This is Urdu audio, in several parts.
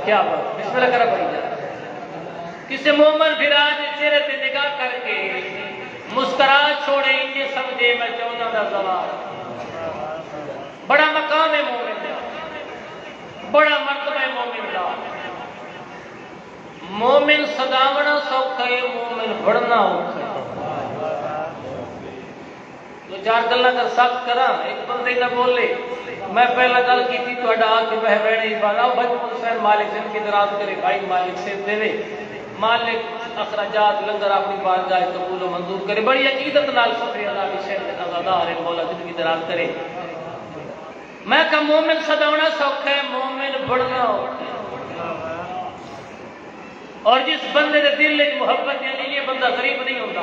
کیا بات، بسم اللہ کرا بھائی جان. کسی مومن پھرا دے چہرے تے نگاہ کر کے مسکرا چھوڑے یہ سمجھے میں 14 دا زوال. بڑا مقام ہے مومن کا، بڑا مرتبہ ہے مومن کا. مومن صداونا سوکھا ہے، مومن بڑھنا اوکھا ہے. تو چار گلاں کر سخت کرا، ایک بندے نہ بولے. میں پہلا گل کی تھی تو آ کے بہ بہنے بالا بھائی حسین مالک سے کی دراز کرے، بھائی مالک سے دے دے، مالک اخراجات لنگر اپنی بارگاہ قبول و منظور کرے. بڑی عقیدت نال سفر اللہ کی شہر آزادار ہے، مولا زندگی دراز کرے. میں کہ مومن صداونا سوکھا ہے، مومن بڑھنا اوکھا ہے. اور جس بندے کے دل میں محبت ہے یہ بندہ غریب نہیں ہوتا.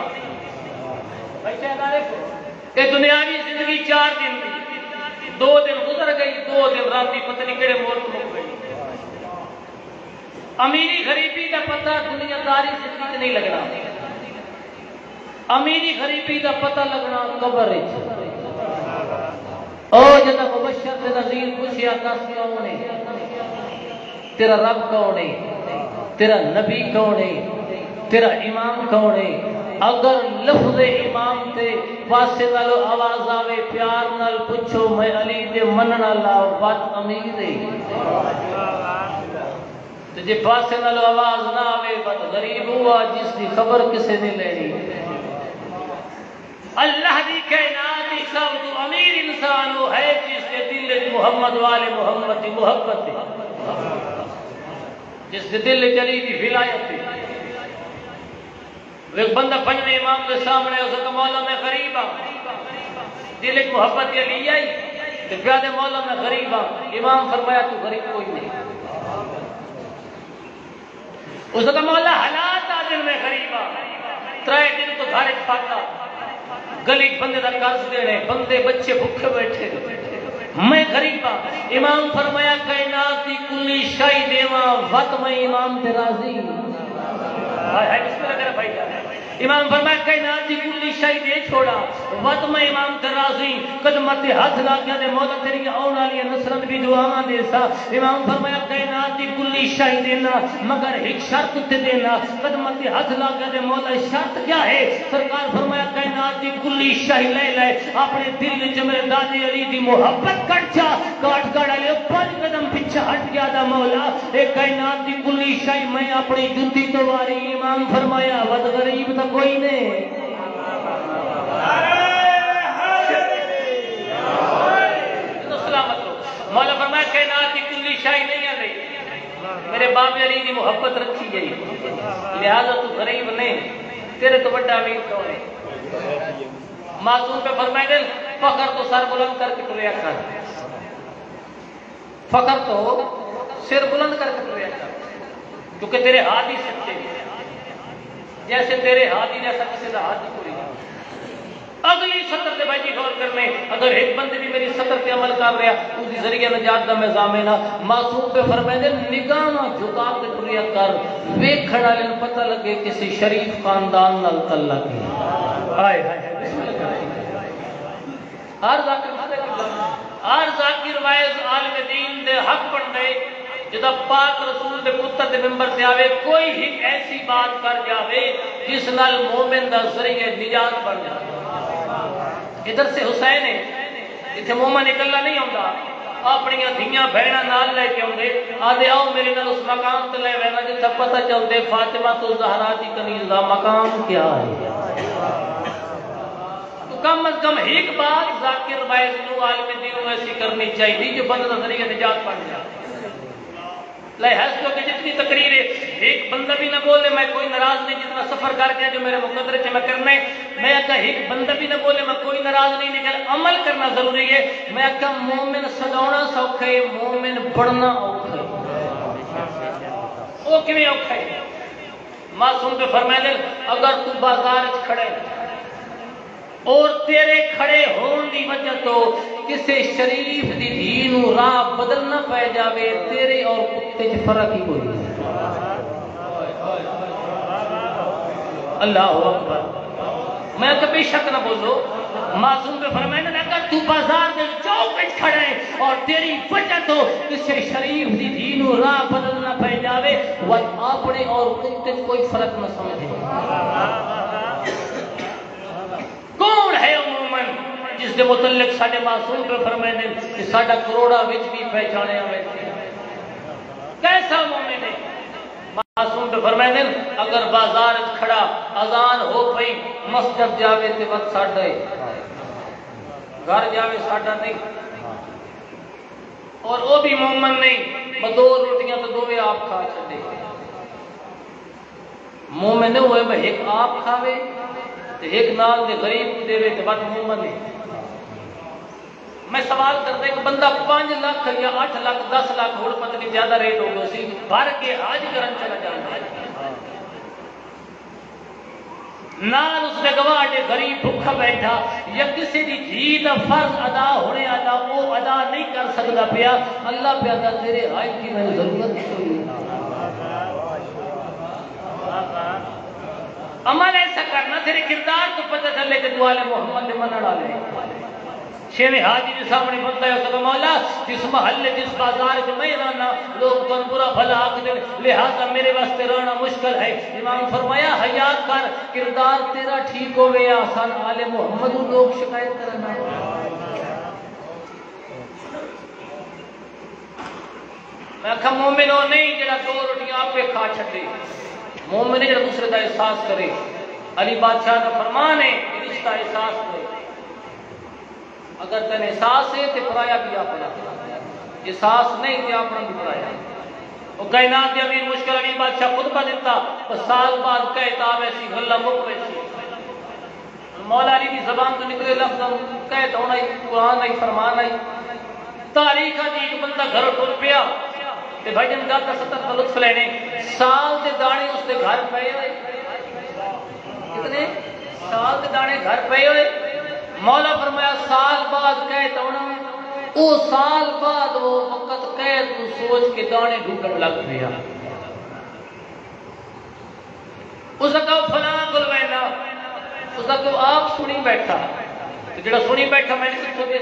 کہ دنیاوی زندگی 4 دن دی، 2 دن گزر گئی، 2 دن راتی پتہ نہیں کہڑے موڑ مک گئی. امیری غریبی کا پتہ دنیا داری زندگی سے نہیں لگنا. امیری غریبی کا پتہ لگنا قبر ہے. او جدا مبشر تے نذیر پوچھیا دس کون ہے، تیرا رب کون ہے، تیرا نبی کون ہے، تیرا امام کون ہے. اگر لفظ امام تے پاسے نالو آواز آوے پیار نال پوچھو میں علی دے منن والا بات امید ہے. تے جے پاسے نالو آواز نہ آوے بات غریب ہوا جس دی خبر کسے نے لینی. اللہ دی کائنات دی سب تو امیر انسان وہ ہے جس کے دل میں محمد والے محمد کی محبت ہے، جس کے دل میں علی کی ولایت ہے. ایک بندہ پنجویں امام کے سامنے اس کا مولا میں غریب ہوں، دل ایک محبت علی آئی تو پیادے مولا میں غریب ہوں. امام فرمایا تو غریب کوئی نہیں. اس کا مولا حالات دل میں غریب ہوں، 3 دن تو گھر پاتا گلی بندے دا قرض دینے، بندے بچے بھوکے بیٹھے، میں غریب ہوں. امام فرمایا کائنات دی کلی شائی دیواں وقت میں امام تے راضی. بسم اللہ کرے بھائی جان. امام فرمایا کائنات دی کلی شائی دے چھوڑا وقت میں امام تے راضی. قدمت ہاتھ لاگیا دے مولا تیری آن والی نصرت بھی دعاواں دے سا. امام فرمایا کائنات دی کلی شائی دینا مگر ایک شرط تے دینا. قدمت ہاتھ لاگیا دے مولا شرط کیا ہے؟ سرکار فرمایا کائنات دی کلی شائی لے لے اپنے دل وچ میرے دادی علی دی محبت کٹ جا. کاٹ کڑائے 5 قدم پیچھے ہٹ گیا دا مولا اے کائنات دی کلی شائی میں اپنی جوتی تو واری. امام فرمایا ود غریب تو کوئی نہیں. سلامت ہو. مولا فرمایا کائنات کی کلی شاہی نہیں آ گئی، میرے باپ علی کی محبت رکھی گئی، لہذا تو غریب نہیں، تیرے تو بڑا امیر کون ہے. معصوم پہ فرمائے دل فخر تو سر بلند کر کے ٹریا کر، فخر تو سر بلند کر کے ٹریا کر، کیونکہ تیرے ہاتھ ہی سچے ہیں. جیسے تیرے ہاتھ ہی جیسا کسی کا ہاتھ ہی پوری. اگلی سطر سے بھائی جی غور کرنے، اگر ایک بندے بھی میری سطر پہ عمل کر رہا اس کی ذریعہ نجات دا میں ضامنہ. معصوم پہ فرمائے دے نگاہ جھکا کے ٹریا کر، ویکھن والے نوں پتہ لگے کسی شریف خاندان نال تعلق ہے. ہائے ہائے ہر ذاکر وائز عالم دین دے حق بن گئے. جدا پاک رسول دے پتر دے ممبر سے آوے کوئی ہی ایسی بات کر جاوے جس نال مومن دا ذریعہ نجات بن جائے. ادھر سے حسین ہے، اتنے مومن اکلا نہیں ہوندا، اپنی دھیاں بہناں نال لے کے ہوندے آدھے آؤ میرے نال اس مقام تے لے وینا جتھا پتہ چلدے فاطمہ تو زہرا دی کنیز دا مقام کیا ہے. تو کم از کم ایک بات ذاکر وائز نو عالم دین نو ایسی کرنی چاہیے جو بندہ دا ذریعہ نجات بن جائے. کہ جتنی تقریر ہے ایک بندہ بھی نہ بولے میں کوئی ناراض نہیں، جتنا سفر کر کے جو میرے مقدر سے میں کرنا ہے. میں کہ ایک بندہ بھی نہ بولے میں کوئی ناراض نہیں، لیکن عمل کرنا ضروری ہے. میں کہ مومن سجاونا سوکھا ہے، مومن بڑھنا اوکھا ہے. وہ کیویں اوکھا ہے؟ معصوم پہ فرمائے دے اگر تو بازار وچ کھڑے اور تیرے کھڑے ہون دی وجہ تو کسی شریف دی دھی نو راہ بدلنا پہ جاوے، تیرے اور کتے چ فرق ہی کوئی نہیں. اللہ اکبر. میں کہ بے شک نہ بولو معصوم پہ فرمائے نا اگر تو بازار دے چوک وچ کھڑا ہے اور تیری وجہ تو کسی شریف دی دین و راہ بدلنا پہ جاوے وہ اپنے اور کتے کوئی فرق نہ سمجھے. کون ہے مومن جس دے متعلق ساڈے معصوم پہ فرمائے نے کہ ساڈا کروڑا وچ بھی پہچانیا ویسے کیسا مومن ہے؟ معصوم پہ فرمائے نے اگر بازار کھڑا اذان ہو پئی مسجد جاوے تے وقت ساڈا ہے گھر جاوے ساڈا نہیں اور وہ بھی مومن نہیں دو روٹیاں تو دوویں آپ کھا چھڈے. مومن ہوئے میں ایک آپ کھاوے تے ایک نال دے غریب کو دے تے بات مومن ہے. میں سوال کرتا کہ بندہ 5 لاکھ یا 8 لاکھ 10 لاکھ ہوڑ پتہ نہیں زیادہ ریٹ ہو گیا سی بھر کے حج کرن چلا جانا ہے نال اس نے گواہ غریب بھوکا بیٹھا یا کسی دی دھی دا فرض ادا ہونے والا وہ ادا نہیں کر سکتا پیا اللہ پہ ادا تیرے حج کی میں ضرورت نہیں. عمل ایسا کرنا تیرے کردار کو پتہ چلے کہ تو آل محمد نے منع ڈالے. شیخ حاجی کے سامنے بندہ ہے کہ مولا جس محلے جس بازار میں میں رہنا لوگ تو برا بھلا آخر لہذا میرے واسطے رہنا مشکل ہے. امام فرمایا حیا کر کردار تیرا ٹھیک ہو گیا آسان آل محمد لوگ شکایت کرنا. میں کہا مومن ہو نہیں جڑا 2 روٹیاں آپ پہ کھا چھٹے مومن ہے جڑا دوسرے کا احساس کرے. علی بادشاہ کا فرمان ہے رشتہ احساس کرے. اگر تین احساس ہے تو پرایا بھی اپنا احساس نہیں تو اپنا بھی پرایا. وہ کائنات کے امیر مشکل علی بادشاہ خطبہ دیتا تو سال بعد کہتا ویسی غلہ مک ویسی مولا علی کی زبان تو نکلے لفظ کہتا ہونا ہی قرآن آئی فرمان آئی تاریخ آجی ایک بندہ گھر ٹھول پیا تے بھائی جن گاتا 70 کا لطف لینے سال دے دانے اس دے گھر پہ ہوئے کتنے سال دے دانے گھر پہ ہوئے. مولا فرمایا سال بعد کہتا ہونا او سال بعد وہ وقت کہہ تو سوچ کے دانے ڈھونڈن لگ پیا. اس کا فلاں کل بیٹھا اس کا آپ سنی بیٹھا جڑا سنی بیٹھا میں نے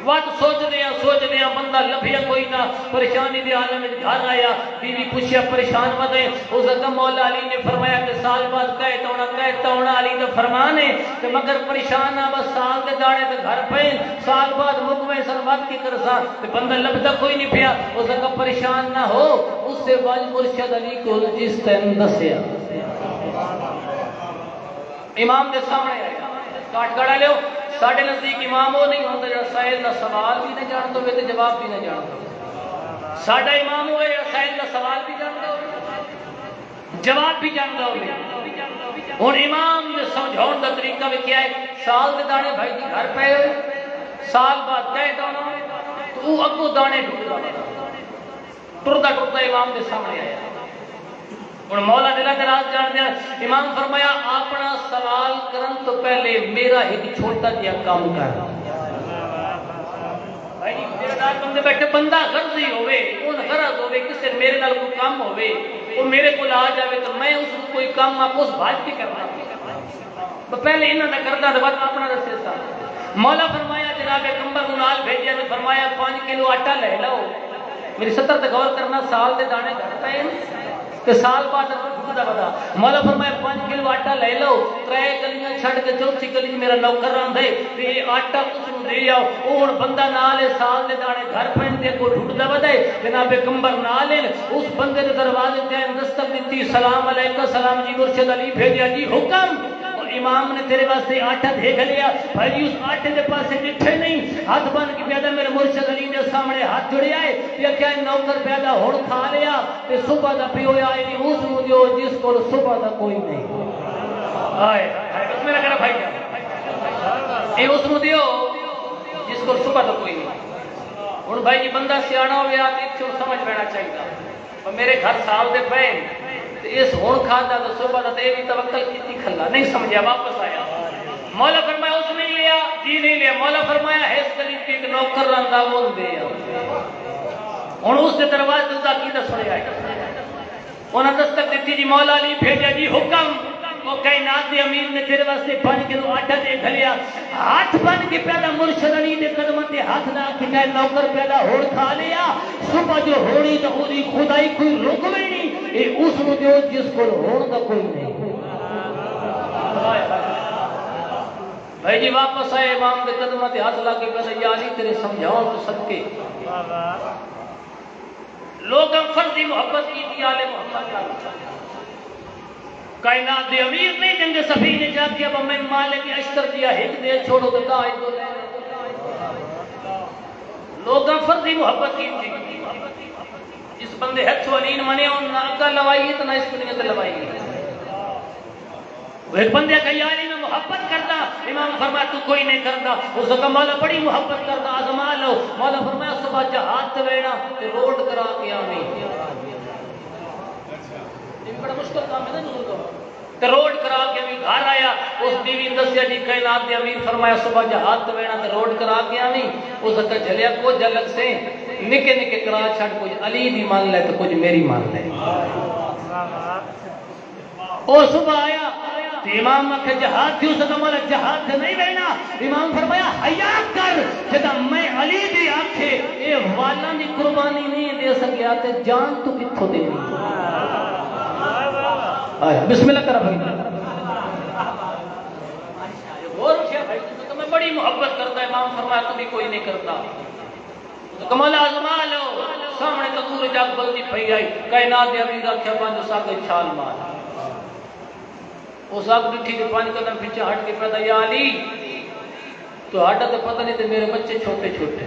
وقت سوچ دیا بندہ لبھیا کوئی نہ پریشانی دے عالم میں گھر آیا بیوی پوچھیا پریشان مت ہے. اس کا مولا علی نے فرمایا کہ سال بعد کہتا ہونا علی کا فرمان ہے کہ مگر پریشان نہ بس سال کے داڑے تے گھر پہ سال بعد مکمل سن وقت کی کرسا تے بندہ لبدا کوئی نہیں پیا. اس کا پریشان نہ ہو اس سے وج مرشد علی کو جس تین دسیا امام دے سامنے آیا کاٹ کڑا لیو ساڑھے نزدیک امام وہ نہیں ہوتا جڑا سائل نہ سوال بھی نہ جانتا ہوئے تو جواب بھی نہ جانتا ہوئے. ساڑھا امام ہوئے جڑا سائل نہ سوال بھی جانتا ہوئے جواب بھی جانتا ہوئے. اور امام نے سمجھاؤں دا طریقہ بھی کیا ہے سال دے دانے بھائی جی گھر پہ ہوئے سال بعد کہے دانا تو وہ اگو دانے ٹردہ امام دے سامنے آیا. اور مولا دلہ کے راز جان دیا امام فرمایا اپنا سوال کرن تو پہلے میرا ایک چھوٹا دیا کام کر. بھائی میرے دار بندے بیٹھے بندہ غرضی ہوئے ان غرض ہوئے کسے میرے نال کوئی کام ہوئے وہ میرے کو آ جاوے تو میں اس کو کوئی کام آپ اس بھاج بھی کرنا تو پہلے انہوں نے کرنا تو بات اپنا رسے سا. مولا فرمایا جناب کمبر منال بھیجیا تو فرمایا 5 کلو آٹا لے لو میری 70 تے غور کرنا سال دے دانے گھر پہ کہ سال بعد ڈھونڈا بتا. مولا فرمایا 5 کلو آٹا لے لو 3 گلیاں چھڑ کے چوتھی گلی میرا نوکر رہندے تے یہ آٹا اس نوں دے آؤ وہ ہن بندہ نال سال دے دانے گھر پہن دے کو ڈھونڈا بتا جناب پیغمبر نال اس بندے دے دروازے تے دستک دتی سلام علیکم سلام جی مرشد علی بھیجیا جی حکم. امام نے تیرے واسطے آٹا دیکھ لیا بھائی اس آٹے دے پاسے جٹھے نہیں ہاتھ بن کے پیدا میرے مرشد علی دے سامنے ہاتھ جڑیا ہے یہ کیا نوکر پیدا ہون کھا لیا تے صبح دا پیو آئے نہیں اس نوں جو جس کو صبح دا کوئی نہیں آئے اس میں لگا بھائی اے اس نوں دیو جس کو صبح دا کوئی نہیں. ہن بھائی جی بندہ سیاڑا ہویا تے کیوں سمجھ لینا چاہیے اور میرے گھر سال دے پے اس ہون کھادا تو صبح دا تے بھی توکل کیتی کھلا نہیں سمجھیا واپس آیا. مولا فرمایا اس نہیں لیا جی نہیں لیا. مولا فرمایا ہے اس گلی ایک نوکر رہندا وہ دے ہن اس دے دروازے دا کی دس پڑیا ہے انہاں دستک دیتی جی مولا علی بھیجا جی حکم وہ کائنات دے امیر نے تیرے واسطے 5 کلو آٹا دے گھلیا ہاتھ بن کے پیدا مرشد علی دے قدموں تے ہاتھ لا کے کہے نوکر پیدا ہوڑ کھا لیا صبح جو ہوڑی تو اودی خدائی کوئی رک بھی نہیں اے اس نو دیو جس کو ہون دا کوئی نہیں بھائی جی واپس آئے امام دے قدموں تے ہاتھ لا کے پیدا یا علی تیرے سمجھاؤں تو صدقے لوگاں فرضی محبت کی تھی آل محمد کائنات دے امیر نے جنگ صفی نے جا کے اب میں مالک اشتر دیا ایک دے چھوڑو تو دائی دو لے لوگاں فرضی محبت کی تھی جس بندے ہتھ ولین منے ان نہ اگا لوائی ہے تو نہ اس کو نہیں لوائی ہے وہ ایک بندے کا یاری میں محبت کرتا امام فرمایا تو کوئی نہیں کرتا اس کا مولا بڑی محبت کرتا آزما لو مولا فرمایا صبح جہاد وینا تے روڈ کرا کے آویں یہ بڑا مشکل کام ہے نا جو تو تے روڈ کرا کے بھی گھر آیا اس بیوی دسیا جی کائنات دے امیر فرمایا صبح جہاد وینا تے روڈ کرا کے آویں اس کا جھلیا کو جلک سے نکے نکے کرا چھڑ کچھ علی دی مان لے تو کچھ میری مان لے او صبح آیا امام کے جہاد تھی اس کا مولا جہاد نہیں رہنا امام فرمایا حیا کر جدا میں علی دی آنکھے اے والا دی قربانی نہیں دے سکیا تے جان تو کتھوں دے بسم اللہ کرا بھائی غور کیا بھائی تو میں بڑی محبت کرتا ہے امام فرمایا تو بھی کوئی نہیں کرتا تو مولا آزما لو سامنے تندور جاگ بلدی پئی آئی کائنات دے امیر آنکھے پانچ ساگے چھال مار اس آگ ڈٹھی کے 5 قدم پیچھے ہٹ کے پیدا یا علی تو ہٹا تو پتہ نہیں تھے میرے بچے چھوٹے چھوٹے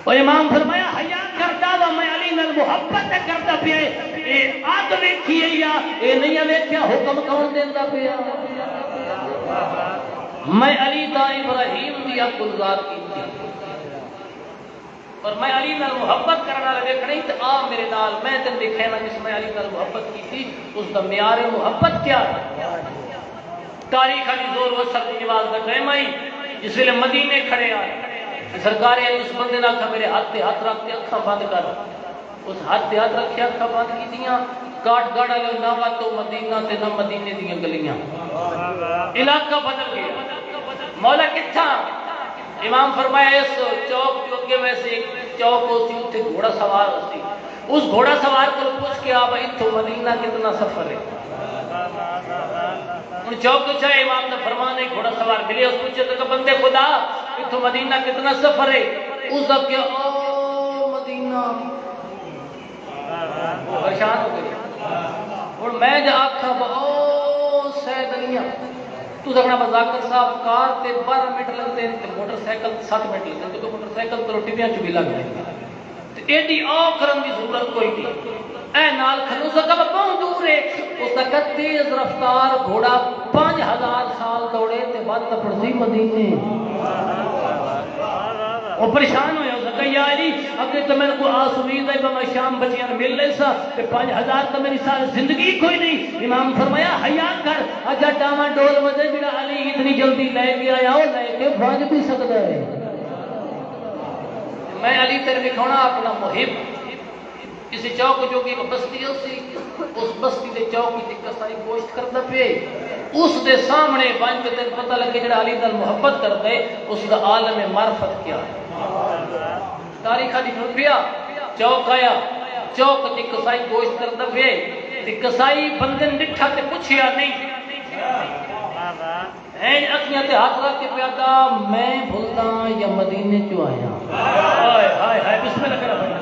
اور امام فرمایا حیا کرتا وا میں علی نال محبت کرتا پیا اے آگ ویکھی یا اے نہیں ویکھیا حکم کون دیندا پیا میں علی دا ابراہیم دی حق گزار کیتی اور میں علی نال محبت کرنا لگے کھڑی تو آ میرے نال میں تن دکھے نا جس میں علی نال محبت کی تھی اس کا معیار محبت کیا ہے تاریخ علی زور و سر کی نماز کا ٹائم آئی جس ویلے مدینے کھڑے آئے سرکار اس بندے نے آخا میرے ہاتھ تے ہاتھ رکھ کے اکھاں بند کر اس ہاتھ تے ہاتھ رکھے اکھاں بند کی دیاں کاٹ گاڑا لے نہ وا تو مدینہ تے نہ مدینے دیاں گلیاں علاقہ بدل گیا مولا کتھا امام فرمایا اس چوک جو کہ ویسے ایک چوک ہوتی اتنے گھوڑا سوار ہوتی اس گھوڑا سوار کو پوچھ کے آپ اتھو مدینہ کتنا سفر ہے ان چوک کو چاہے امام نے فرمانے گھوڑا سوار ملے اس پوچھے تو کہ بندے خدا اتھو مدینہ کتنا سفر ہے اس اب کیا او مدینہ پریشان ہو گئی اور میں جا آکھا او سیدنیہ تو سکنا بزاکر صاحب کار تے 12 منٹ لگتے ہیں تے موٹر سائیکل 7 منٹ لگتے ہیں تو موٹر سائیکل تو روٹی بیاں چوبی لگ گئے تے ایڈی آو کرن دی ضرورت کوئی نہیں اے نال کھلو سکا بہت دور ہے اس کا تیز رفتار گھوڑا 5000 سال دوڑے تے بعد پڑتی مدینے وہ پریشان ہویا اس کا یا علی اگر تو میں کو آس امید ہے کہ میں شام بچیاں مل لے سا کہ 5000 تو میری ساری زندگی کوئی نہیں امام فرمایا حیا کر اجا ڈاما ڈول وجے جڑا علی اتنی جلدی لے کے آیا وہ لے کے بھاج بھی سکتا ہے میں علی تیرے دکھانا اپنا محب کسی چوک جو کہ بستی اسی اس بستی دے چوک کی کسائی گوشت کرتا پہ اس دے سامنے بن کے تین پتہ لگے جڑا علی نال محبت کرتا ہے اس کا عالم معرفت کیا ہے تاریخ دی پھیا چوک آیا چوک دی کسائی گوشت کرتا پہ تے کسائی بندے ڈٹھا تے پوچھیا نہیں این اکھیاں تے ہاتھ رکھ کے پیادا میں بھولدا یا مدینے چوں آیا ہائے ہائے ہائے بسم اللہ کرا بھائی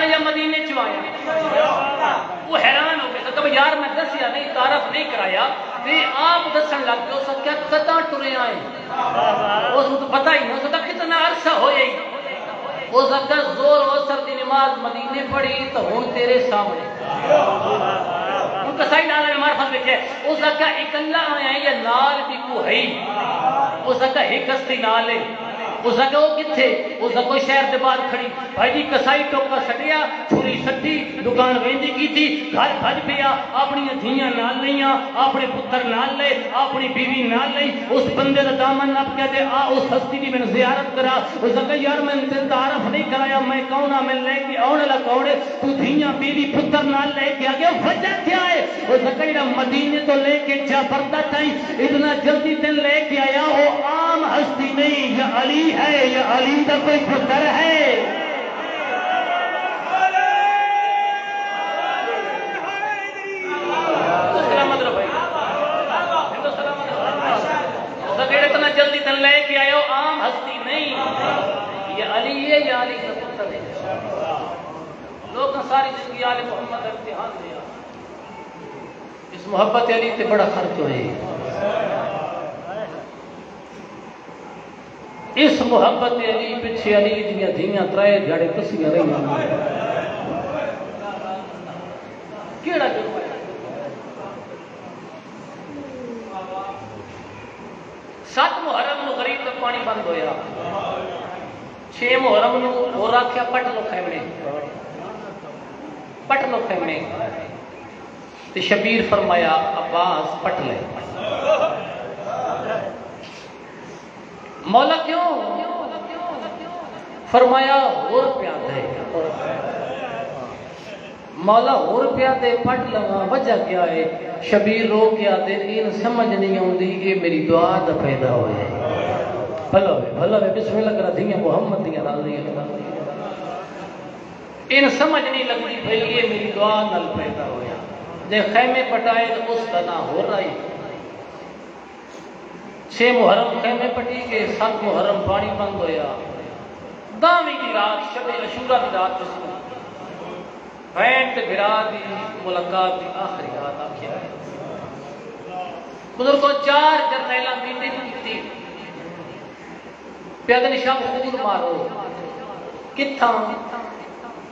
یا مدینے چوں آیا وہ حیران ہو گئے کہ یار میں دسیا نہیں تعارف نہیں کرایا تے آپ دسن لگ گئے اس کیا کتا ٹرے آئے اس کو تو پتہ ہی نہیں اس کا کتنا عرصہ ہو جائے اس کا زور و اثر دی نماز مدینے پڑھی تو ہن تیرے سامنے ان کا سائن عالم معرفت لکھے اس کا اکلا آیا یا نال بھی کو ہے اس کا ایک ہستی نال ہے اس کا وہ کتنے اس کا کوئی شہر کے باہر کھڑی بھائی جی کسائی ٹوکا سٹیا چھری سٹی دکان ویندی کی تھی گھر بھج پیا اپنی دھیاں نال لئیاں اپنے پتر نال لے اپنی بیوی نال لئی اس بندے کا دامن نپ کے دے آ اس ہستی کی میں زیارت کرا اس کا یار میں تیرے تعارف نہیں کرایا میں کون ہاں میں لے کے آنے والا کون ہے تو دھیاں بیوی پتر نال لے کے آ گیا وجہ کیا ہے اس کا جڑا مدینے تو لے کے جا پڑتا تھا اتنا جلدی دن لے کے آیا وہ عام ہستی نہیں یا علی ہے یا علی کا کوئی پتر ہے اتنا جلدی دن لے کے آیا عام ہستی نہیں یا علی ہے یا علی کا پتر ہے لوگ ساری زندگی آل محمد کا امتحان دیا اس محبت علی تے بڑا خرچ ہوئے اس محبت علی پیچھے علی دیا دھیاں ترائے جھڑے کسیاں رہی کیڑا جو سات محرم نو غریب تک پانی بند ہویا 6 محرم نو اور آکھیا پٹ لو خیمنے تے شبیر فرمایا عباس پٹ لے مولا کیوں فرمایا اور پیاد ہے مولا اور پیادے پٹ لگا وجہ کیا ہے شبیر رو کیا دے ان سمجھ نہیں آندی یہ میری دعا دا پیدا ہوئے بھلا ہے بسم اللہ کرا دیا محمد دیا راضی ان سمجھ نہیں لگتی بھئی یہ میری دعا نل پیدا ہویا جے خیمے پٹائے تو اس کا نہ ہو رہی 6 محرم خیمے پٹی کے 7 محرم پانی بند ہویا 10ویں کی رات شب عاشورہ کی رات رسول بینٹ بھرا دی ملاقات دی آخری رات آکھیا ہے بزرگوں 4 جرنیلاں میٹنگ کیتی پیادے شب خون مارو کتھاں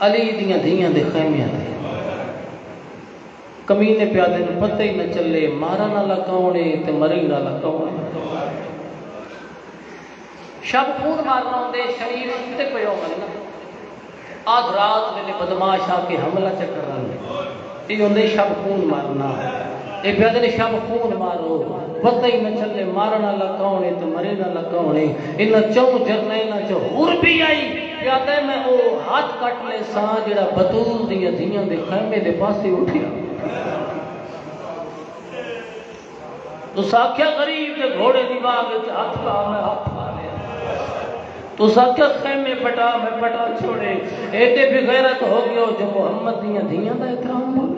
علی دیاں دھیاں دے خیمیاں دے کمینے پیادے نے پتہ ہی نہ چلے مارن والا کون ہے تے مرین والا کون ہے شب خون مارنا ہوندے شریف تے کوئی ہو نا آدھ رات میں نے بدماش آ کے حملہ چکر رہے یہ ہوندے شب خون مارنا اے پیادے نے شب خون مارو پتہ ہی نہ چلے مارن والا کون ہے تے مرین والا کون ہے ان 4 جرنیلاں چ ہور بھی آئی پیادے میں او ہاتھ کٹ لے سا جڑا بطول دیاں دھیاں دے خیمے دے پاسے اٹھیا تو ساکھیا غریب دے گھوڑے دی باغ وچ ہاتھ پا میں ہاتھ پا لیا تو ساکھیا خیمے پٹا میں پٹا چھوڑے ایڈے بھی غیرت ہو گیا جو محمد دیاں دھیاں دا احترام بول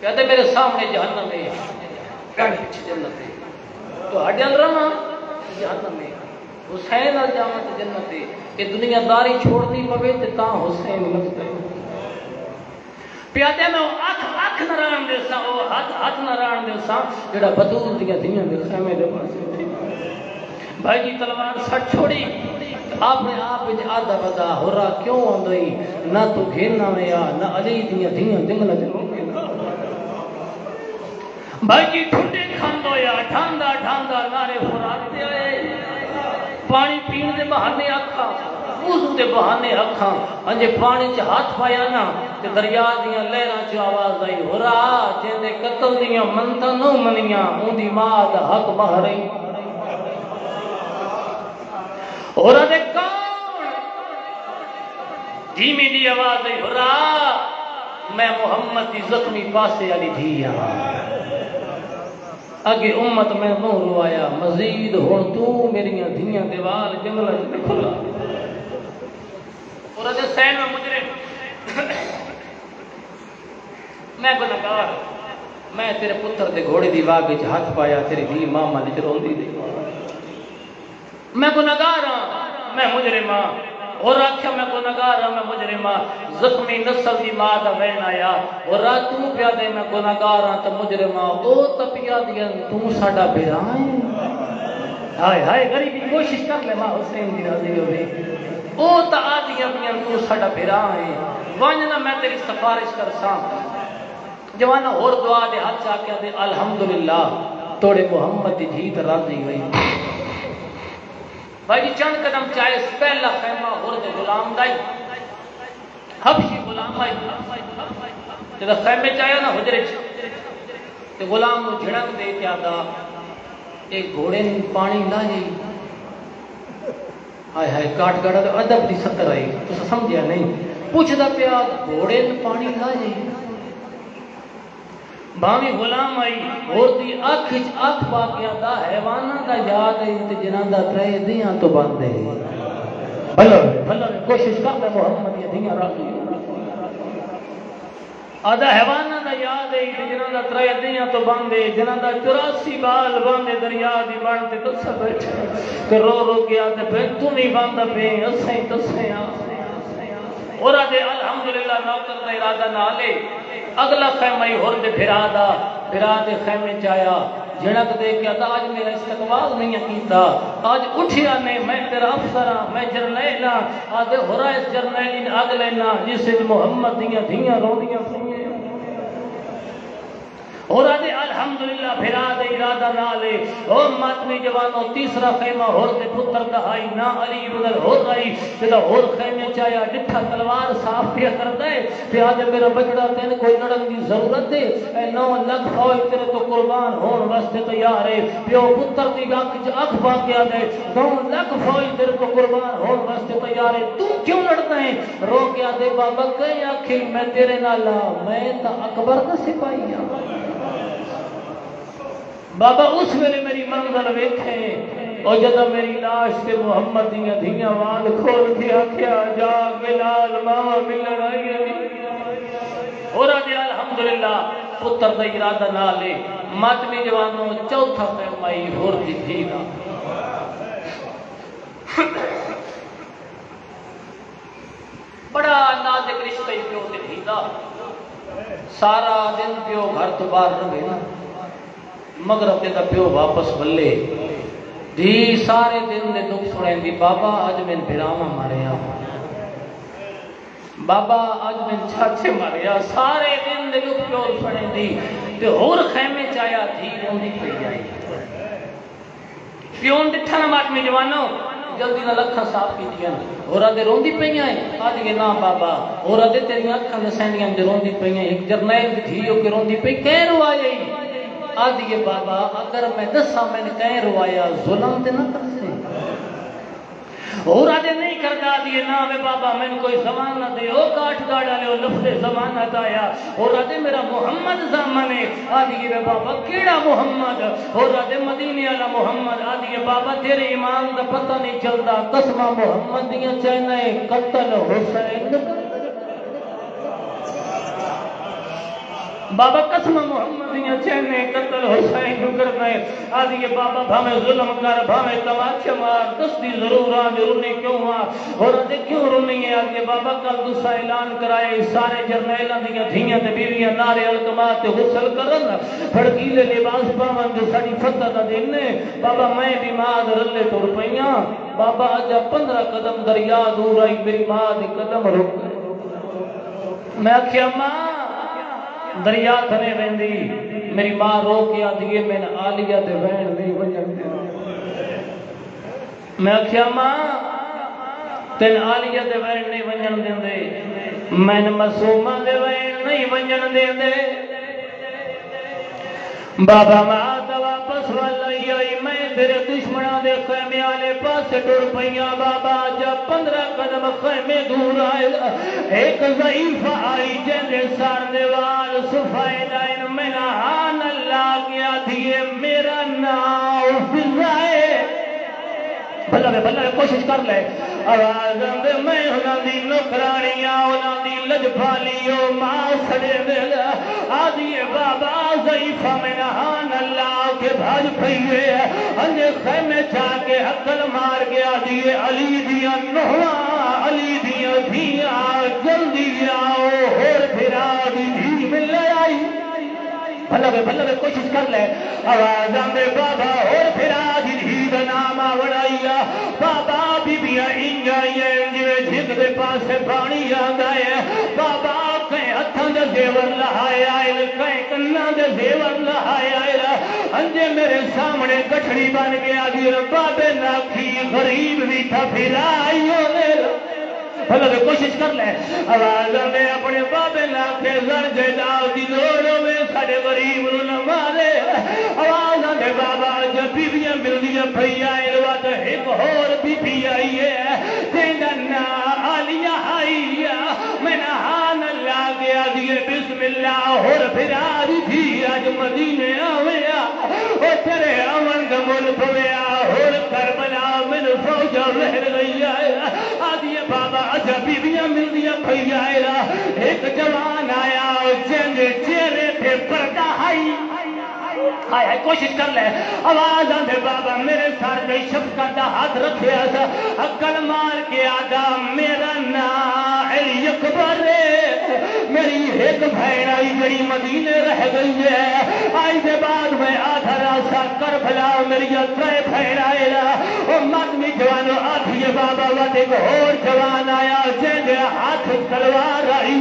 کہتے میرے سامنے جہنم ہے کڑ پیچھے جنت ہے تو ہڈ اندر نا جہنم ہے حسین ال جامت جنت ہے کہ دنیا داری چھوڑنی پوے تے تاں حسین لگتا ہے پیادے میں اکھ نران دے سا او ہاتھ نران دے سا جڑا بدول دیاں دھیاں دے خیمے دے پاسے بھائی جی تلوار سٹ چھوڑی اپنے آپ وچ آدھا ودا ہو رہا کیوں آندئی نہ تو گھیرنا ویا نہ علی دیاں دھیاں جنگل چ بھائی جی ٹھنڈے کھاندو یا ٹھاندا ٹھاندا نارے فرات دے آئے پانی پین دے بہانے اکھاں وضو دے بہانے اکھاں انجے پانی چ ہاتھ پایا نا تے دریا دیاں لہراں چ آواز آئی ہو رہا جے دے قتل دیاں منتا نو منیاں اون دی ماں دا حق بہرئی اور دے کون دھیمی دی آواز آئی ہو رہا میں محمد دی زخمی پاسے علی دھیا اگے امت میں نو روایا مزید ہون تو میریاں دھیاں دیوال جنگل میں کھلا اور دے سین میں مجرم میں گناہگار میں تیرے پتر دے گھوڑے دی واگ وچ ہاتھ پایا تیری دھی ماں ماں وچ روندی دی میں گناہگار ہاں میں مجرم ہاں اور آکھیا میں گناہگار ہاں میں مجرم ہاں زخمی نسل دی ماں دا وین آیا اور رات تو پیا دے میں گناہگار ہاں تے مجرم ہاں او تپیا دیاں تو ساڈا بیڑا ہے ہائے ہائے غریبی کوشش کر لے ماں حسین دی راضی ہوے او تا آدیاں بیاں تو ساڈا بیڑا ہے وانجنا میں تیری سفارش کرساں جوانا اور دعا دے ہاتھ چا کے دے الحمدللہ توڑے محمد دی جھیت راضی ہوئی بھائی جی چند قدم چاہے پہلا خیمہ ہور دے غلام دائی حبشی غلام آئی جب خیمے چاہے نا حجرے تے غلام نو جھڑک دے کیا دا ایک گھوڑے نے پانی لا جائی ہائے ہائے کاٹ گاڑا تو ادب دی ستر آئی تو سمجھیا نہیں پوچھ دا پیا گھوڑے نے پانی لا جائی بھاوی غلام آئی اور دی آنکھ پا کیا دا حیوانہ دا یاد ہے تے جنان دا ترے دیاں تو باندے بھلا کوشش کرتا محمد یہ دیاں راضی آدھا حیوانہ دا یاد ہے تے جنان دا ترے دیاں تو باندے جنان دا 84 بال باندے دریا دی باندے تو سب بیٹھے کہ رو رو گیا تے پھر تو نہیں باندہ پہ اسیں تسیں اور آدھے الحمدللہ نوکر دا ارادہ نہ لے اگلا خیمہ ہی ہور دے پھرا دے خیمے چایا جھڑک دے کیا دا آج میرا استقبال نہیں کیتا آج اٹھیا نے میں تیرا افسر ہاں میں جرنیل ہاں آدھے ہورا اس جرنیل اگلے نا جس محمد دیاں روندیاں سنیے اور آدھے الحمدللہ پھرا دے ارادہ نہ لے اور ماتمی جوانوں تیسرا خیمہ ہور دے پتر دہائی نا علی بدل ہور رہی پھر ہور خیمے چایا ڈٹھا تلوار صاف پیا کر دے پھر آدھے میرا بچڑا تین کوئی لڑن دی ضرورت ہے اے 9 لاکھ فوج تیرے تو قربان ہون واسطے تیار ہے پیو پتر دی اکھ پا کے آدھے 9 لاکھ فوج تیرے تو قربان ہون واسطے تیار ہے تو کیوں لڑتا ہے رو کے آدھے بابا کہیں آکھی میں تیرے نالا میں تا اکبر کا سپاہی ہوں بابا اس ویلے میری منزل ویکھیں اور جدہ میری لاش تے محمد دیاں وال کھول کے آکھیا جا بلال ماں ملن آئی اور آدھے الحمدللہ پتر دا ارادہ نہ لے ماتمی جوانوں چوتھا خیمائی ہور دی تھینا بڑا نازک رشتہ ہی پیو تے تھینا سارا دن پیو گھر تو باہر رہے نا مغرب دا پیو واپس بلے دی سارے دن دے دکھ سنیں دی بابا آج میں بھراما ماریا بابا آج میں چھاچے ماریا سارے دن دے دکھ پیو سنیں دی تے اور خیمے چایا تھی روندی پہ آئی پیون دٹھا نا بات میں جوانوں جلدی نہ لکھا صاف کی دیا اور آدھے روندی پہ آئیں آدھے کہ نا بابا اور آدھے تیری اکھاں دے سینڈیاں دے روندی پہ آئیں ایک جرنیل دی تھیو کے روندی پہ کہیں رو آئی آدھیے بابا اگر میں دسا میں نے کہیں روایا ظلم تے نہ کر سے اور آدھے نہیں کرتا آدھیے نا میں بابا میں کوئی زمان نہ دے او کاٹ گاڑا لے او لفظ زمان نہ دایا اور آدھے میرا محمد زمانے آدھیے میں بابا کیڑا محمد اور آدھے مدینے والا محمد آدھیے بابا تیرے ایمان دا پتہ نہیں چلتا قسمہ محمد دیاں چہنے قتل حسین بابا قسم محمد دیاں چہنے قتل حسین کو کرنا ہے آدھیے بابا بھامے ظلم کر بھامے تماچے مار دستی ضرور آج رونے کیوں اور آدھے کیوں رونی ہے آدھیے بابا کل دوسرا اعلان کرائے سارے جرنیلان دیاں دھیاں تے بیویاں نارے الکمات غسل کرن پھڑکیلے لباس پاون جو ساڑی فتح دا دینے بابا میں بھی ماں رلے ٹور پئیاں بابا آجا 15 قدم دریا دور آئی میری ماں دے قدم رک میں کیا ماں دریا تھنے ویندی میری ماں رو کے آدھیے میں نے آلیہ دے وین نہیں وجن دے میں کیا ماں تین آلیہ دے وین نہیں وجن دے میں نے مسومہ دے وین نہیں وجن دے بابا ماں دا واپس والی آئی میں تیرے دشمنہ دے خیمے آلے پاس ٹوڑ پئیاں بابا جب 15 قدم خیمے دور آئے ایک ضعیف آئی جندے سار دیوال صفائی لائن میں نہان اللہ کیا دیئے میرا ناؤ فضائے بھلا کوشش کر لے آواز اندے میں ہونا دی نکرانیاں ہونا دی لجبالیوں ماں سڑے دے آدھیے بابا ضعیفہ میں نہان اللہ کے بھاج پہیے انجے خیمے چاہ کے حقل مار کے آدھیے علی دیا نوہ علی دیا دیا جلدی آؤ اور پھرا دی میں لے آئی بھلا کوشش کر لے آواز اندے بابا اور پھرا دی نام آوڑائیا بابا بی بیاں انجائیں جوے جھک دے پاسے پانی آگائے بابا کہیں ہتھاں دے زیور لہائے آئے کہیں کناں دے زیور لہائے آئے انجے میرے سامنے گٹھڑی بن گیا دی بابے ناکھی غریب بھی تھا پھرائیوں نے پھر کوشش کر لے آواز میں اپنے بابے ناکھے زر جداؤ دی دوڑوں میں ساڑے غریب نہ مارے آواز میں بابا جب بیویاں ملدیاں پھئی آئے روات ایک اور بی بی آئی ہے تیندہ نا آلیہ آئی میں نہان اللہ گیا دیئے بسم اللہ اور پھر آری تھی آج مدینے آویا اور تیرے امن کا ملک ہویا اور کربلا من فوجہ رہ گئی آئے آدھیے بابا اچھا بیویاں ملدیاں پھئی آئے ایک جوان آیا جنگ چہرے پہ پردہ آئی آئے کوشش کر لے آواز آدھے بابا میرے سار گئی شفقت دا ہاتھ رکھے آسا اکل مار کے آدھا میرا علی اکبر میری ایک بھین آئی جڑی مدینے رہ گئی ہے آئی دے بعد میں آدھا راسا کربلا میری اترے بھین آئے اور مدنی جوانو آدھیے بابا وقت ایک اور جوان آیا جنگ ہاتھ تلوار آئی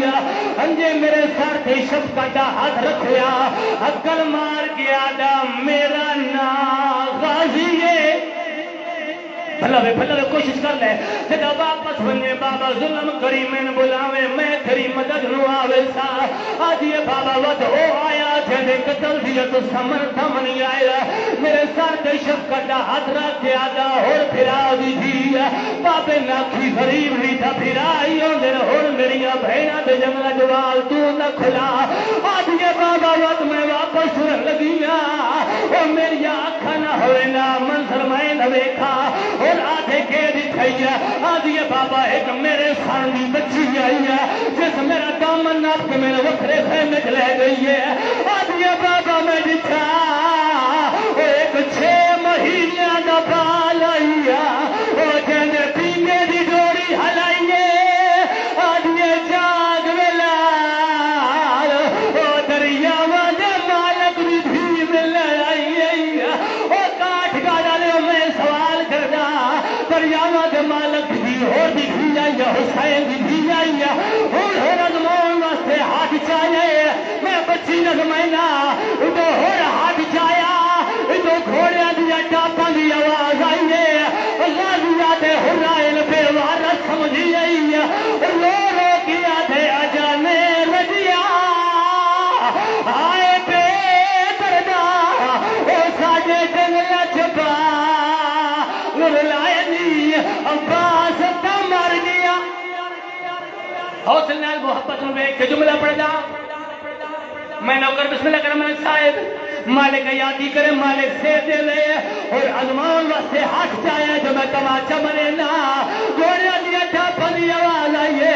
انجے میرے سار گئی شفقت دا ہاتھ رکھے اکل مار کے آدھا میرا غازی بھلا کوشش کر لے جدا واپس بنے بابا ظلم کری میں بلاوے میں کری مدد نو آوے سا آجیے بابا ود او آیا جدے قتل دیا تو سمر دمنی آئے میرے ساتھ شفقت دا ہاتھ رکھے آدھا اور پھرا دی دیا بابے ناکھی غریب لی تھا پھرائی ہوندر اور میری بھینا دے جنگلہ جوال تو نہ کھلا آجیے بابا ود میں واپس لگیا اور میری آنکھا نہ ہوئے نا منظر میں نہ دیکھا اور آدھے کے دکھائیا آدھے بابا ایک میرے سامنے بچی آئی ہے جس میرا دامن آپ کے میرے وکھرے خیمے لے گئی ہے آدھے بابا میں دکھا اور ایک 6 مہینے دا بال آئی ہے اور جنہیں پینے دی ڈوری ہلائی ہے آدھے جاگ ملال اور دریاوہ دے مالک بھی بھی مل آئی ہے اور کاٹ کا ڈالے میں سوال کردہ دریاوہ دے مالک بھی اور بھی آئی ہے حسین بھی آئی ہے اور نظمون واسطے ہاتھ چاہیے میں بچی نظمینہ تو اور ہاتھ چاہیا تو گھوڑے دیا ٹاپاں دی آواز آئی ہے غازیات حرائل بے وارت سمجھی آئی ہے رو رو کیا تھے اجانے رجیا آئے پہ دردہ او ساجے جنگلہ چھپا لائے نہیں عباس تا مر گیا حوصل نال محبت میں ایک جملہ پڑھ دا میں نوکر بسم اللہ کرم صاحب مالک یادی کرے مالک سے دے لے اور ازمان واسطے ہاتھ چاہے جو میں تماچا بنے نا گوڑیا دیا تھا پھلی آواز آئیے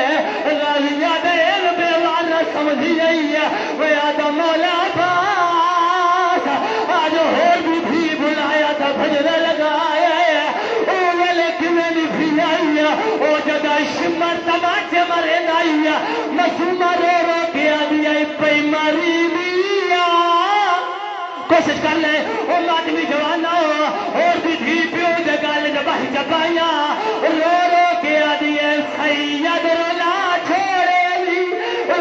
غازی یاد ہے بے وارہ سمجھی آئیے وہ یاد مولا باس آج اور بھی بلایا تھا بھجرہ لگایا او جدا شمر تماچے مرے نائیا مسومہ رو رو کیا دیا پئی ماری دیا کوشش کر لے او آدمی جوانا اور بھی دھی پیو جگال جباہی جبایا رو رو کیا دیا سید رولا چھوڑے دی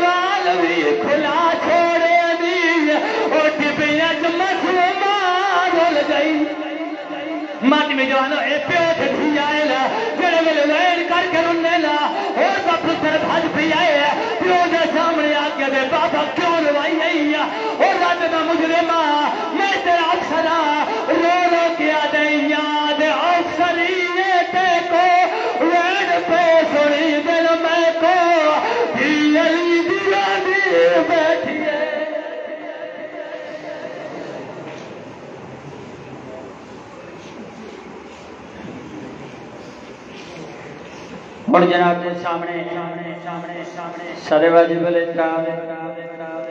والوی کھلا چھوڑے دی او ٹپیت مسومہ رول گئی ماتی میں جوانو اے پیو تھے بھی آئے لا جڑے ملے لین کر کے رننے لا اور کا پتر بھاج بھی آئے پیو دے سامنے آگے دے بابا کیوں روائی آئی اور رات دا مجرمہ میں تیرا افسرہ رو رو کیا دے یاد افسریتے کو وین پہ سنی دل میں کو دی علی دیوانی بیٹھی ہے اور جناب کے سامنے سارے واجب الاحترام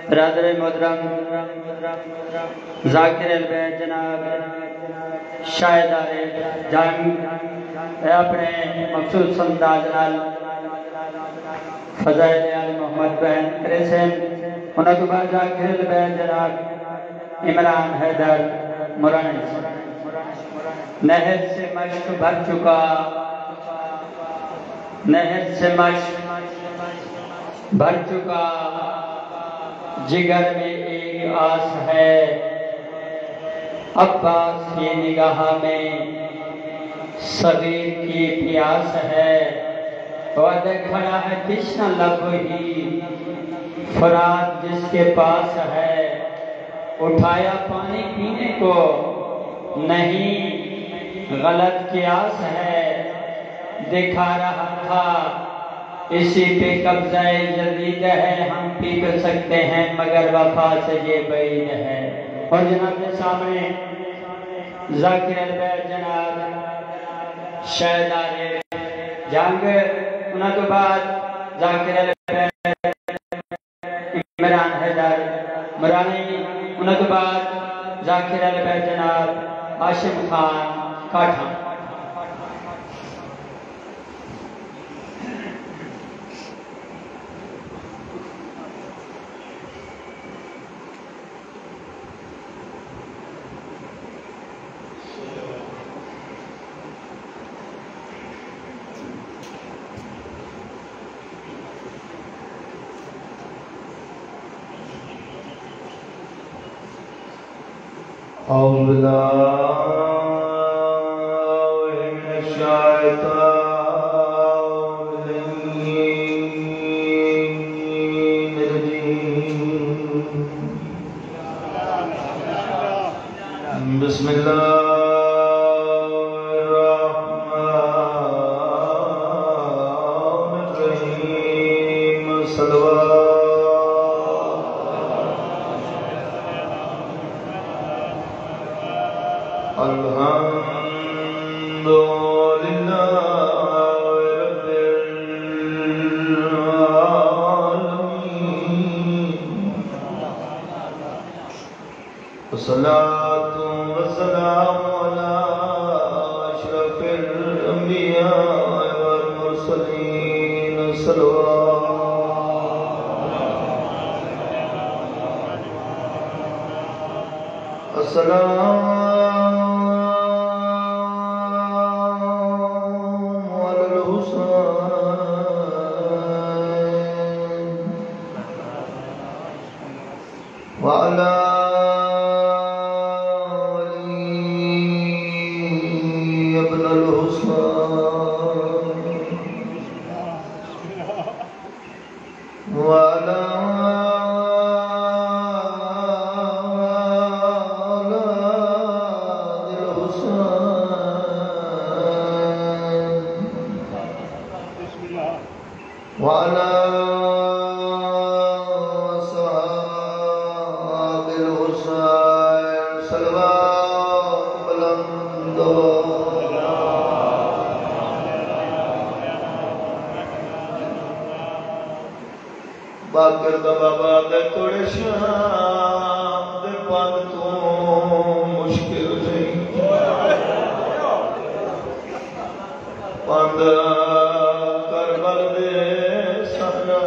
برادر محترم ذاکر البیت جناب شاہدار جنگ اپنے مخصوص انداز نال فضائل آل محمد بیان کرے سے انہوں کے بعد ذاکر البیت جناب عمران حیدر مرانس نہر سے مشق بھر چکا نہر سے مشق بھر چکا جگر میں ایک آس ہے عباس کی نگاہ میں صغیر کی پیاس ہے، وعدہ کھڑا ہے تشنہ لب ہی، فرات جس کے پاس ہے، اٹھایا پانی پینے کو نہیں، غلط قیاس ہے، دکھا رہا تھا اسی پہ قبضہ جدید ہے، ہم پی تو سکتے ہیں مگر وفا سے یہ بعید ہے۔ اور جناب کے سامنے ذاکر البیت جناب شہدار جنگ، انہوں کے بعد ذاکر البیت عمران حیدر مرانی، انہوں کے بعد ذاکر البیت جناب ہاشم خان کاٹھا۔ أعوذ بالله من الشيطان الرجيم بسم الله الرحمن الرحيم صلوات الحمد لله رب العالمين والصلاة والسلام على أشرف الأنبياء والمرسلين صلوات السلام وعلى علي ابن الحسين وعلى الحسين وعلى باقر دا بابا دے توڑے شام دے پاک تو مشکل نہیں پاند کربل دے سہرا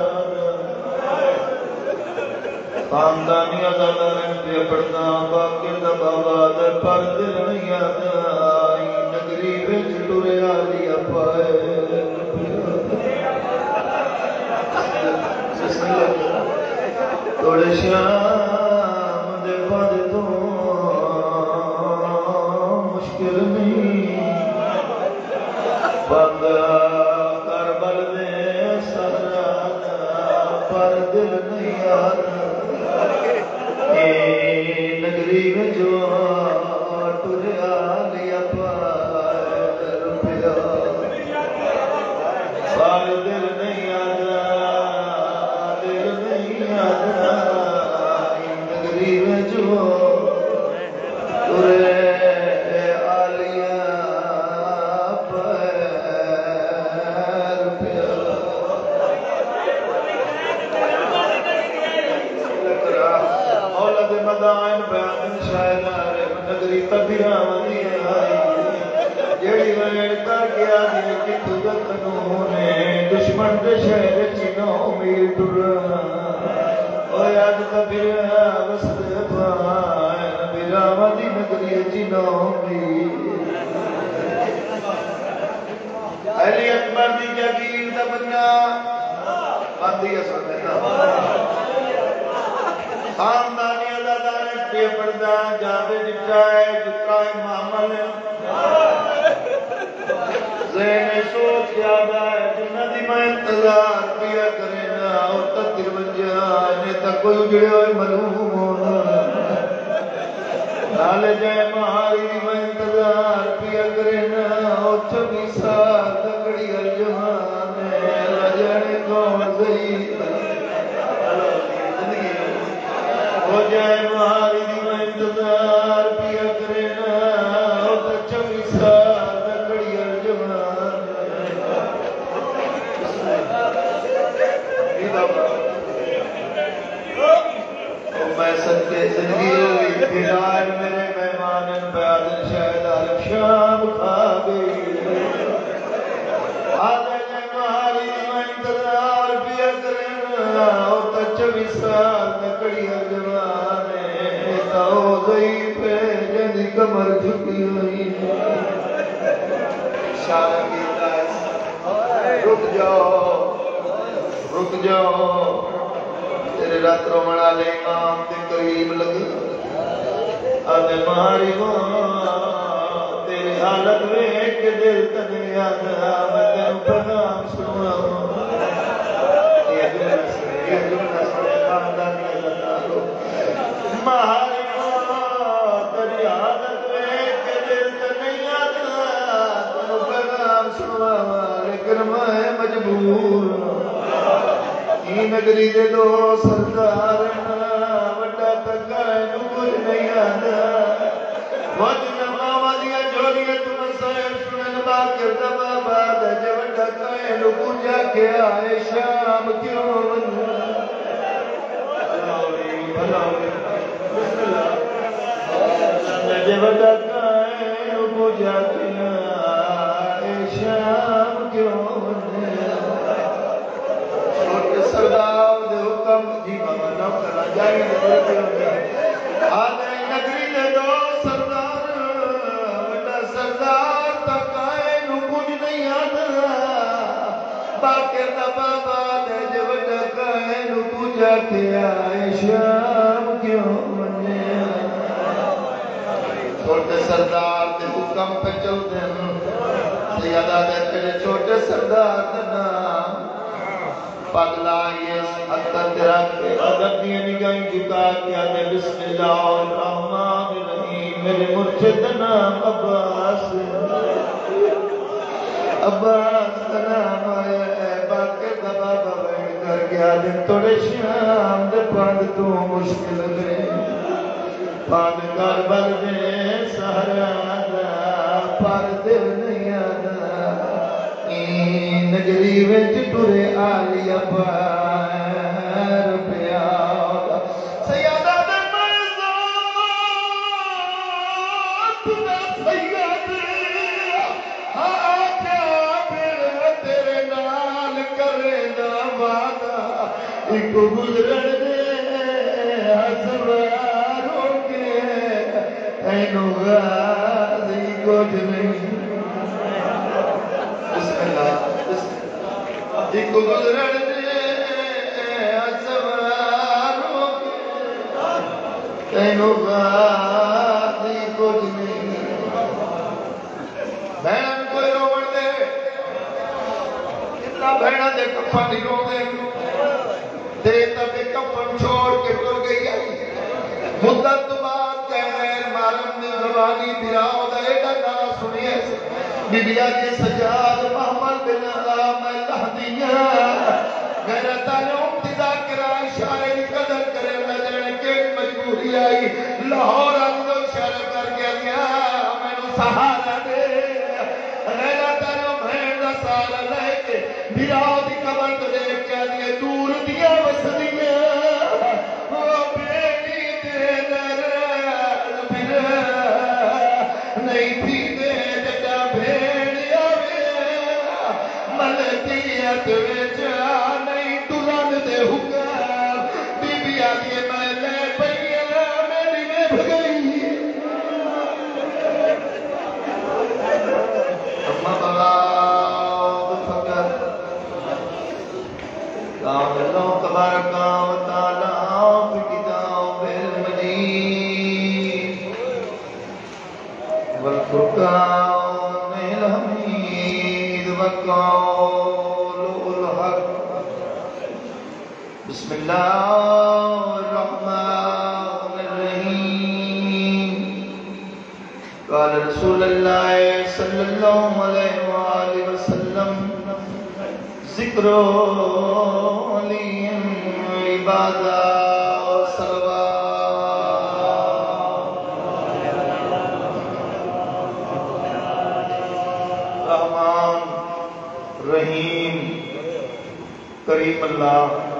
خاندانی عدالت دے پڑھنا باقر دا بابا دے پر دل نہیں آئی نگری بچ ٹورے آلیا پائے توڑے شام دے بعد تو مشکل نہیں بند کربل دے سہرا پر دل نہیں آتا اے نگری میں جو ٹورے آلیا پائے روپیا پر دل نہیں آتا نگری میں جو ترے آلیا پیر پیا اولاد مدائن بیان شاہدار نگری تبیرہ ونی آئی جیڑی ویڑ کر گیا دی کتو دکنوں نے دشمن دے شہر چینوں میل ٹر یاد کبیرہ وسط پائن بیراوہ دی نگری چینوں میل علی اکبر دی جگیر دا بنیا باندھی اصل دیتا خاندانی عدالت پہ پہ پڑھتا جاوے جٹائے جٹائے معامل زین سوچ یاد آئے جنہ دی میں انتظار کیا کرنا اور تکر بجا انہیں تک کوئی اجڑے ہوئے معلوم ہونا نالے جائے مہاری دی میں انتظار کیا کرنا اور 26 سال تکڑی الجوان رجانے کون زہی ہو جائے مہاری دی میں انتظار کیا کرنا اور 26 سال تکڑی الجوان میں صدقے زندگی ہوئی فضائل میرے مہمان بیادن شاید عالم شام کھا گئی آدھے جائے مہاری میں انتظار پیا کرنا اور 26 سال نکڑی جوانے تو ضعیف ہے جنی کمر جھکی ہوئی اشارہ کیتا ہے رک جاؤ تیرے رات رومن والے امام تے قریب لگی آدھے مہاری ماں تیری حالت ویکھ کے دل تنے آدھا میں تینوں پیغام سنا یہ جملہ سنے خاندانی اللہ تعالی مہاری ماں تیری حالت ویکھ کے دل تنے آدھا تینوں پیغام سنا لیکن میں مجبور نگری دے دو سردار وڈا تکائے نور نہیں آدھا وجن ماما دیا جوڑیے تم سائر سنن باکر دبا باد جے وڈا تکائے نور جا کے آئے شام کیوں جے وڈا تکائے نور جا کے آئے شام کیوں سردار دے حکم جی بابا نو کرا جائیں آدھے نگری دے دو سردار وڈا سردار تک آئے نو کچھ نہیں آدھا باقی دا بابا دے جو وڈا کائے نو پوجا کے آئے شام کیوں منے چھوٹے سردار دے حکم پہ چل دیں سیادہ دے تیرے چھوٹے سردار دے نام پگلا یہ حتر تیرا کے عدد دیا نگاہیں جھکا کیا دے بسم اللہ الرحمن الرحیم میرے مرشد نام عباس کا نام آیا ہے باقی دبا بابین کر گیا دن توڑے شام دے پاند تو مشکل دے پاند کر بل دے سہرا دا پر دل نہیں آدھا نگری وچ ٹرے آلیا پار پیا سیادہ دے مرزا تُنا سید آجا پھر تیرے نال کرے دا وعدہ ایک گزرن دے ہسواروں کے اینو غازی کچھ نہیں ایک گزرن دے سواروں تینوں غازی کچھ نہیں بہن کوئی روڑ دے کتنا بہن دے کفن رو دے تیرے تب کفن چھوڑ کے ٹر گئی آئی مدت بعد کہنے معلوم نے زبانی بیراؤ دا ایڈا نا سنیے بی بیا کے سجاد محمد بن علام لہدیاں میرا تعلیم ابتدا کرا اشارے قدر کرے لجنے کے مجبوری آئی لاہور اندو اشارہ کر کے دیا میں نو سہارا دے میرا تعلیم بھین دا سارا لے کے بیراؤ دی قبر تو لے کے دیا دور دیا وسدیاں وہ بیٹی دے نرال بنا نہیں تھی دے جٹا بھیڑیا ملکیت وچا نہیں ترن دے حکم بی بی آدھے میں لے پئیا میری میں بھگئی اما بغاو فکر قام اللہ تبارک و تعالی فی کتاب المجید بسم اللہ الرحمن الرحیم قال رسول اللہ صلی اللہ علیہ وآلہ وسلم ذکر علی عبادہ رحیم کریم اللہ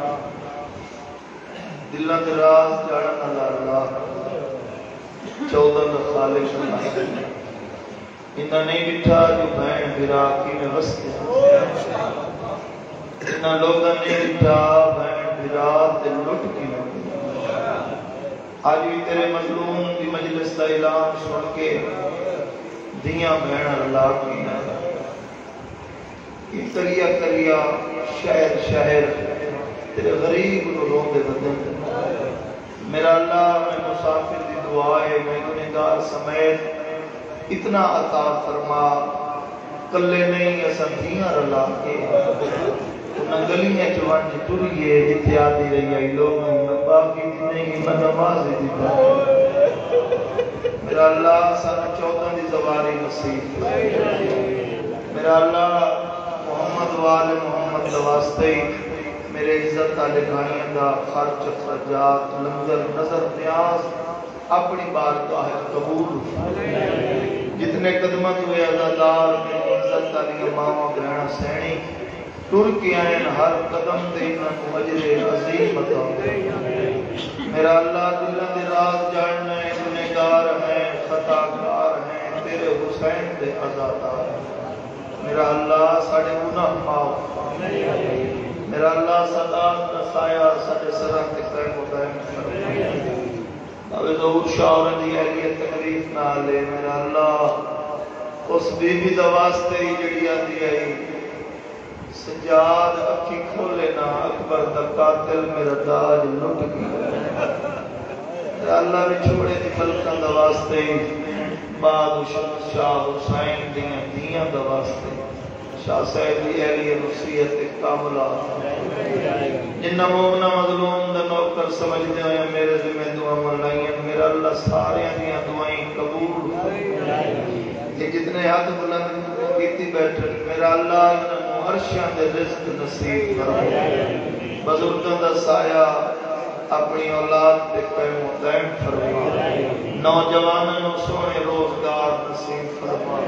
دلہ دراز جاڑن اللہ 14 خالق اللہ انہا نہیں بٹھا جو بہن براکی میں وستے انہا لوگا نہیں بٹھا بہن برات لٹ کی آج بھی تیرے مظلوم کی مجلس کا اعلان سن کے دیاں بہن اللہ کی کریا کریا شہر شہر تیرے غریب کو روح دے بدن میرا اللہ میں مسافر دی دعائے میں گنہگار سمیت اتنا عطا فرما کلے نہیں ایسا دھیاں رلا کے انہاں گلیاں جوان جی ٹریے جتے آدھی رہی آئی لوگوں میں باقی دی نہیں میں نمازی دی میرا اللہ سانہ 14 دی زواری نصیب میرا اللہ محمد وال محمد دواستے میرے عزت تعالی گھانیاں دا خرچ خرجات لنگر نظر نیاز اپنی بارگاہ قبول جتنے قدمت ہوئے عزادار میری عزت تعالی ماما بہنا سینی ٹر کے آئین ہر قدم دینا مجر عظیم عطا میرا اللہ دلہ دراز جاننا ہے گنہگار ہیں خطاکار ہیں تیرے حسین دے عزادار میرا اللہ ساڑھے گناہ معاف میرا اللہ صدات نسایا ساڑھے سرح تکرائم و قائم اب ظہور شاہ رضی علیہ تکلیف نہ لے میرا اللہ اس بی بی دواستے ہی جڑی آتی آئی سجاد اکھی کھولے نہ اکبر دا قاتل میرا داج لٹ گیا میرا اللہ بھی چھوڑے دی ملکہ دواستے ہی بعد شاہ حسین دیاں دواستے شاہ صاحبی اہلی نصیحت کاملہ جنہ مومنہ مظلوم دا نوکر سمجھ دے ہوئے میرے ذمہ دعا ملائیں میرا اللہ سارے دیاں دعائیں قبول یہ جتنے ہاتھ بلند کیتی بیٹھے میرا اللہ انہوں عرشیاں دے رزق نصیب کرو بزرگوں دا سایہ اپنی اولاد پہ قائم و دائم فرما نوجوانوں سونے روزگار نصیب فرما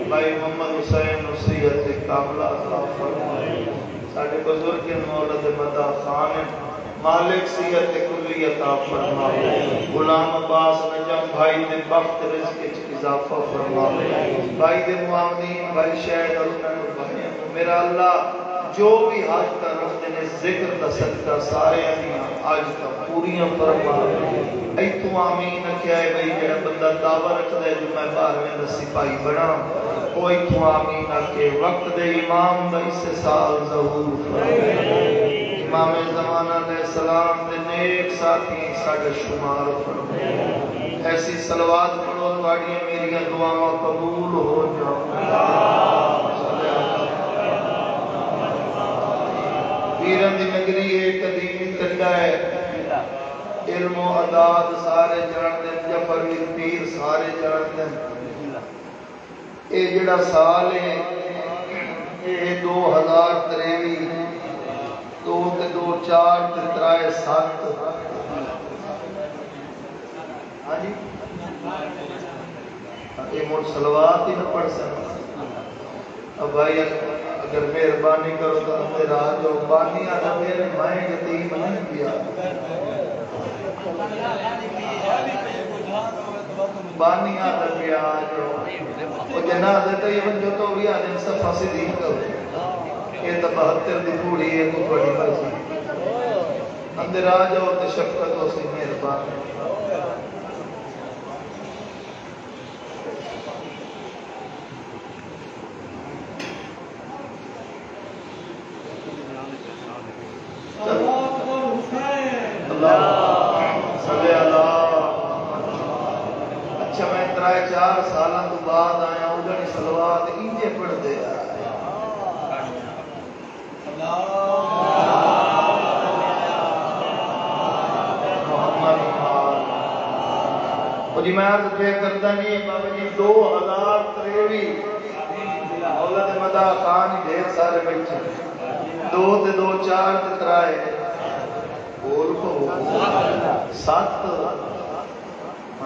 بھائی محمد حسین نصیحت کاملہ عطا فرما ساڑھے بزرگ مولد مدہ خان مالک سیحت کلی عطا فرما غلام عباس نجم بھائی دے بخت رزق اضافہ فرما بھائی دے معامدین بھائی شہد اور میرا اللہ جو بھی حاج کا رکھ دینے ذکر کا صدقہ سارے انیاں آج کا پوریاں فرما اے تو آمین کیا ہے بھئی جڑا بندہ دعویٰ رکھ دے جو میں بارویں دا سپاہی بنا کوئی تو آمین کے وقت دے امام دا اس سال ظہور امام زمانہ علیہ السلام دے نیک ساتھی ساڑھے شمار فرما ایسی صلوات پڑھو توڑیاں میری دعاں قبول ہو جاؤ پیرن دی نگری ایک قدیمی تنڈا ہے علم و عداد سارے جان دیں جفر پیر سارے جان دیں اے جڑا سال ہے اے 2023 2 تے 2 4 تے 3 7 ہاں جی یہ موڑ صلوات ہی نہ پڑھ سکتا اب بھائی اگر مہربانی کرو تو اندر آجو بانی آدھا میرے مائیں یتیم نہیں دیا بانی آدھا بیا آجو وہ جنہ دیتا یہ بن جو تو بھی آدھے صفحہ سے دین کرو یہ تو 72 دی پوڑی ہے تو بڑی بازی اندر آجو تو شفقت ہو سی مہربانی اچھا میں 3-4 سالہ تو بعد آیا اگڑی صلوات انجے پڑھ دے جی میں عرض پہ کرتا نہیں بابا جی 2023 اولاد مدہ خان ڈھیر سارے بیٹھے 2 تے 2 4 تے 3 بول کو 7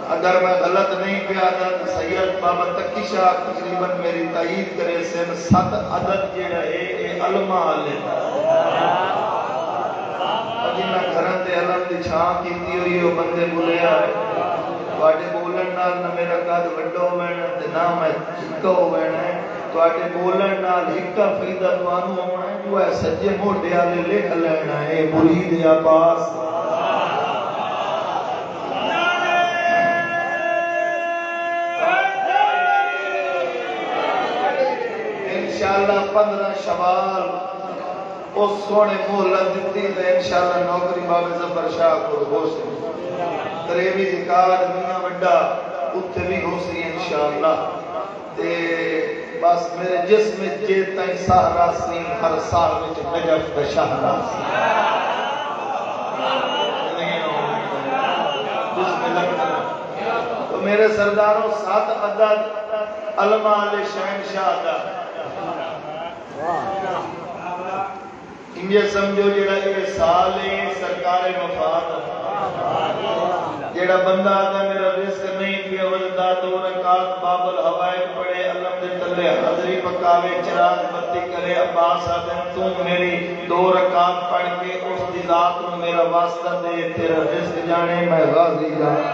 اگر میں غلط نہیں پہ آدھا تو سید بابا تکی شاہ تقریباً میری تائید کرے سن 7 عدد جڑا ہے علماء علیہ اجی میں گھرن تے علم دی چھان کیتی ہوئی وہ بندے بولے آئے تواڈے بولن نال نہ میرا قد وڈو ہونا تے نہ میں چکا ہونا ہے تواڈے بولن نال ہکا فائدہ توانوں ہونا ہے جو ہے سجے موڈے والے لکھ لینا ہے مرید عباس انشاءاللہ 15 شوال اس سونے مہلت دیتی ہے انشاءاللہ نوکری بابے زبر شاہ کو ہو سی قریبی ذکار میاں وڈا اتھے بھی ہو سی انشاءاللہ تے بس میرے جسم جیتا ہی سہرا سی ہر سال میں نجف کا شہرا سی جسم لگتا تو میرے سرداروں 7 عدد علماء علیہ شہنشاہ دا انجھے سمجھو جڑا یہ سال ہے سرکار وفات جڑا بندہ آتا میرا رزق نہیں پیا وجدہ 2 رکعت باب الحوائد پڑھے علم دے تلے حضری پکاوے چراغ بتی کرے عباس آدم تم میری 2 رکعت پڑھ کے اس دی ذات میں میرا واسطہ دے تیرا رزق جانے میں غازی جانے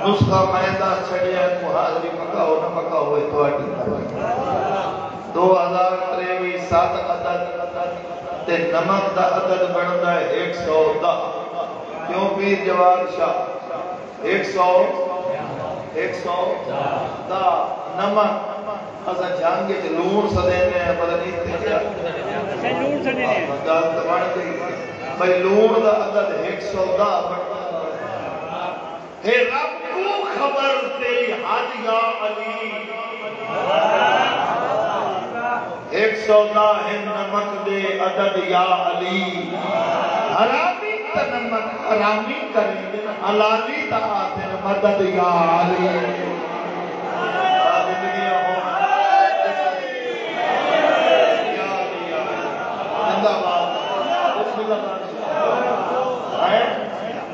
نسخہ مہندہ چھڑیا ہے محاضری پکا ہو نہ پکا ہوئے تو آٹی 2023 7 عدد تے نمک دا عدد بڑھتا ہے 110 کیوں پیر جواد شاہ 110 نمک اسا جانگے چھ لون سدینے ہیں پتہ نہیں تھے کیا لون سدینے ہیں بھائی لون دا عدد 110 بڑھتا ہے رب کو خبر تیری حج یا علی 110 ہے نمک دے عدد یا علی حرامی تا نمک حرامی کریں دن حلالی تا آدھن مدد یا علی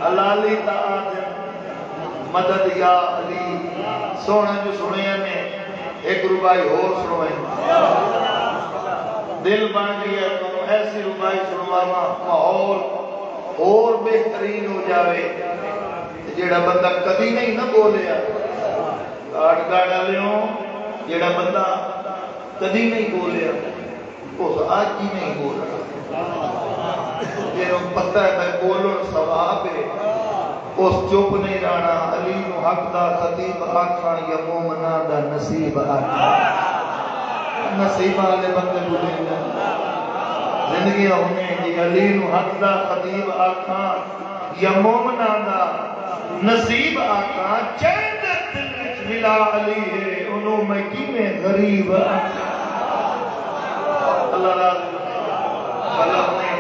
حلالی تا آدھن مدد یا علی سونا جو سنیا نے 1 روپائی اور سنوائیں دل بن گیا تو ایسی روپائی سنواما ماحول اور بہترین ہو جاوے جیڑا بندہ کبھی نہیں نہ بولیا گاڑ لیوں جیڑا بندہ کبھی نہیں بولیا اس آج ہی نہیں بولا جیڑا پتہ ہے میں بولن ثواب ہے اس چپ نہیں رہنا علی نو حق دا خطیب آکھاں یا مومنہ دا نصیب آکھاں نصیب آلے بندے بولیں گے زندگی ہونے جی علی نو حق دا خطیب آکھاں یا مومنہ دا نصیب آکھاں چند دل وچ ملا علی ہے انہوں میں کی میں غریب آکھاں اللہ راضی خلق نے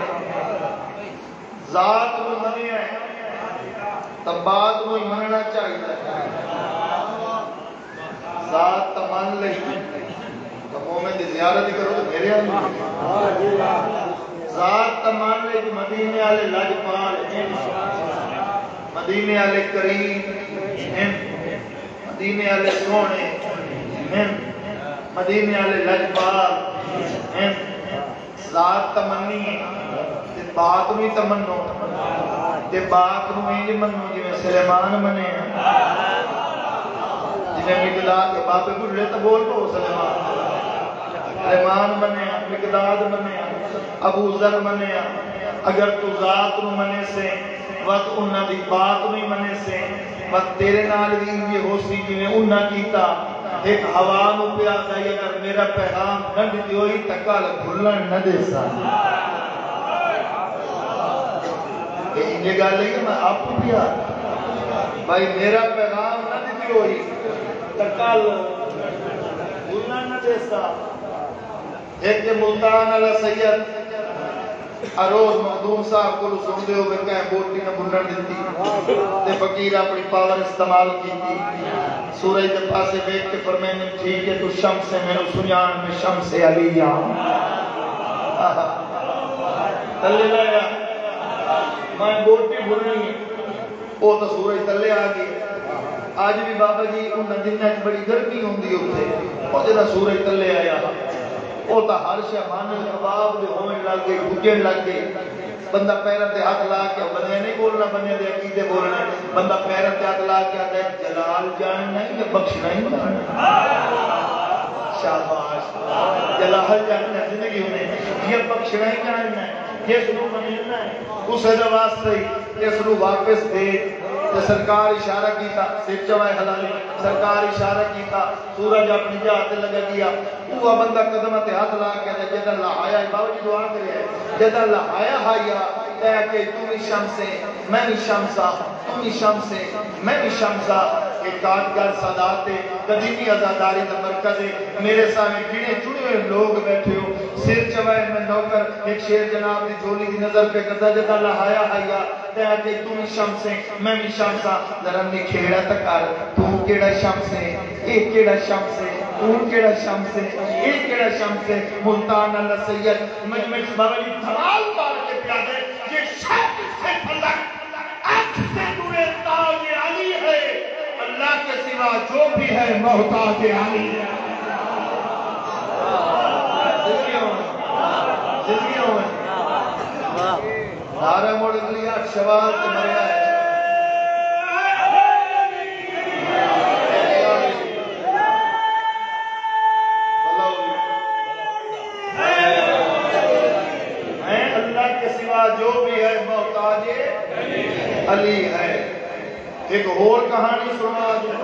ذات کو منی ہے تب بعد وہ مننا چاہیے ذات تمان لئی تو مومن دی زیارت کرو تو میرے آنے ذات تمان لئی مدینے آلے لاجپال مدینے آلے کریم مدینے آلے سونے مدینے آلے لاجپال ذات تمنی بات نہیں تمنو تے بات نو انج منو جی میں سلیمان منے جی میں مقداد کے باپے بڑھے تو بول پو سلیمان منے مقداد منے ابو ذر منے اگر تو ذات نو منے سے وقت انہاں دی بات نہیں منے سے وقت تیرے نال بھی یہ ہو سی جی میں انہاں کیتا ایک ہوا نو پہ آتا ہے اگر میرا پیغام نہ دیتی ہوئی تکال بھولن نہ دے سا یہ گا لیں گے میں آپ کو بھی آتا بھائی میرا پیغام نہ دیتی ہوئی تکال بھولن نہ دے سا ایک ملتان علی سید روز مخدوم صاحب کو سن دے ہو کہ بوٹی نہ بنن دیتی تے فقیر اپنی پاور استعمال کیتی سورج دے پاسے بیٹھ کے فرمائے ٹھیک ہے تو شمس سے میں سنیان میں شمس علی تلے لایا میں بوٹی بننی وہ تو سورج تلے آ گئی آج بھی بابا جی ان دنوں بڑی گرمی ہوندی ہوتے اور جڑا سورج تلے آیا وہ تو ہر شے مانن کباب دے ہونے لگ گئے بھجن لگ گئے بندہ پیروں تے ہاتھ لا کے بندے نہیں بولنا بندے دے عقیدے بولنا بندہ پیروں تے ہاتھ لا کے آتا ہے جلال جاننا ہے یا بخشنا ہی جاننا شاباش جلال جاننا زندگی انہیں یہ بخشنا ہی جاننا ہے یہ سنو منینا ہے اس حد واسطے یہ سنو واپس دے سرکار اشارہ کیتا سر چوائے حلالی سرکار اشارہ کیتا سورج اپنی جہاں لگا گیا وہ بندہ قدمہ تے ہاتھ لا کے جدہ لہایا بابا جی دعا کرے ہے جدہ لہایا ہایا اے کہ تو بھی شمسے میں بھی شمسا تو بھی شمسے میں بھی شمسا ایک کارگر سادات قدیمی ازاداری کا مرکز ہے میرے سامنے گنے چنے ہوئے لوگ بیٹھے ہو سر چوائے میں نوکر ایک شیر جناب دی جھولی کی نظر پہ کرتا جدہ لہایا ہایا تے کہ تو بھی شمسے میں بھی شمسا ذرا نکھیڑا تکار تو کیڑا شمسے ایک کیڑا شمسے اون کیڑا شمسے ایک کیڑا شمسے ملتان اللہ سید مجمع بابا جی دھمال مار کے پیادے یہ شک سے پلک اکھ سے نور تاج علی ہے اللہ کے سوا جو بھی ہے محتاج علی ہے زندگیوں میں نعرہ موڑ لیا شوال کے مریا ہے جو بھی ہے محتاج علی ہے ایک اور کہانی سنا دیں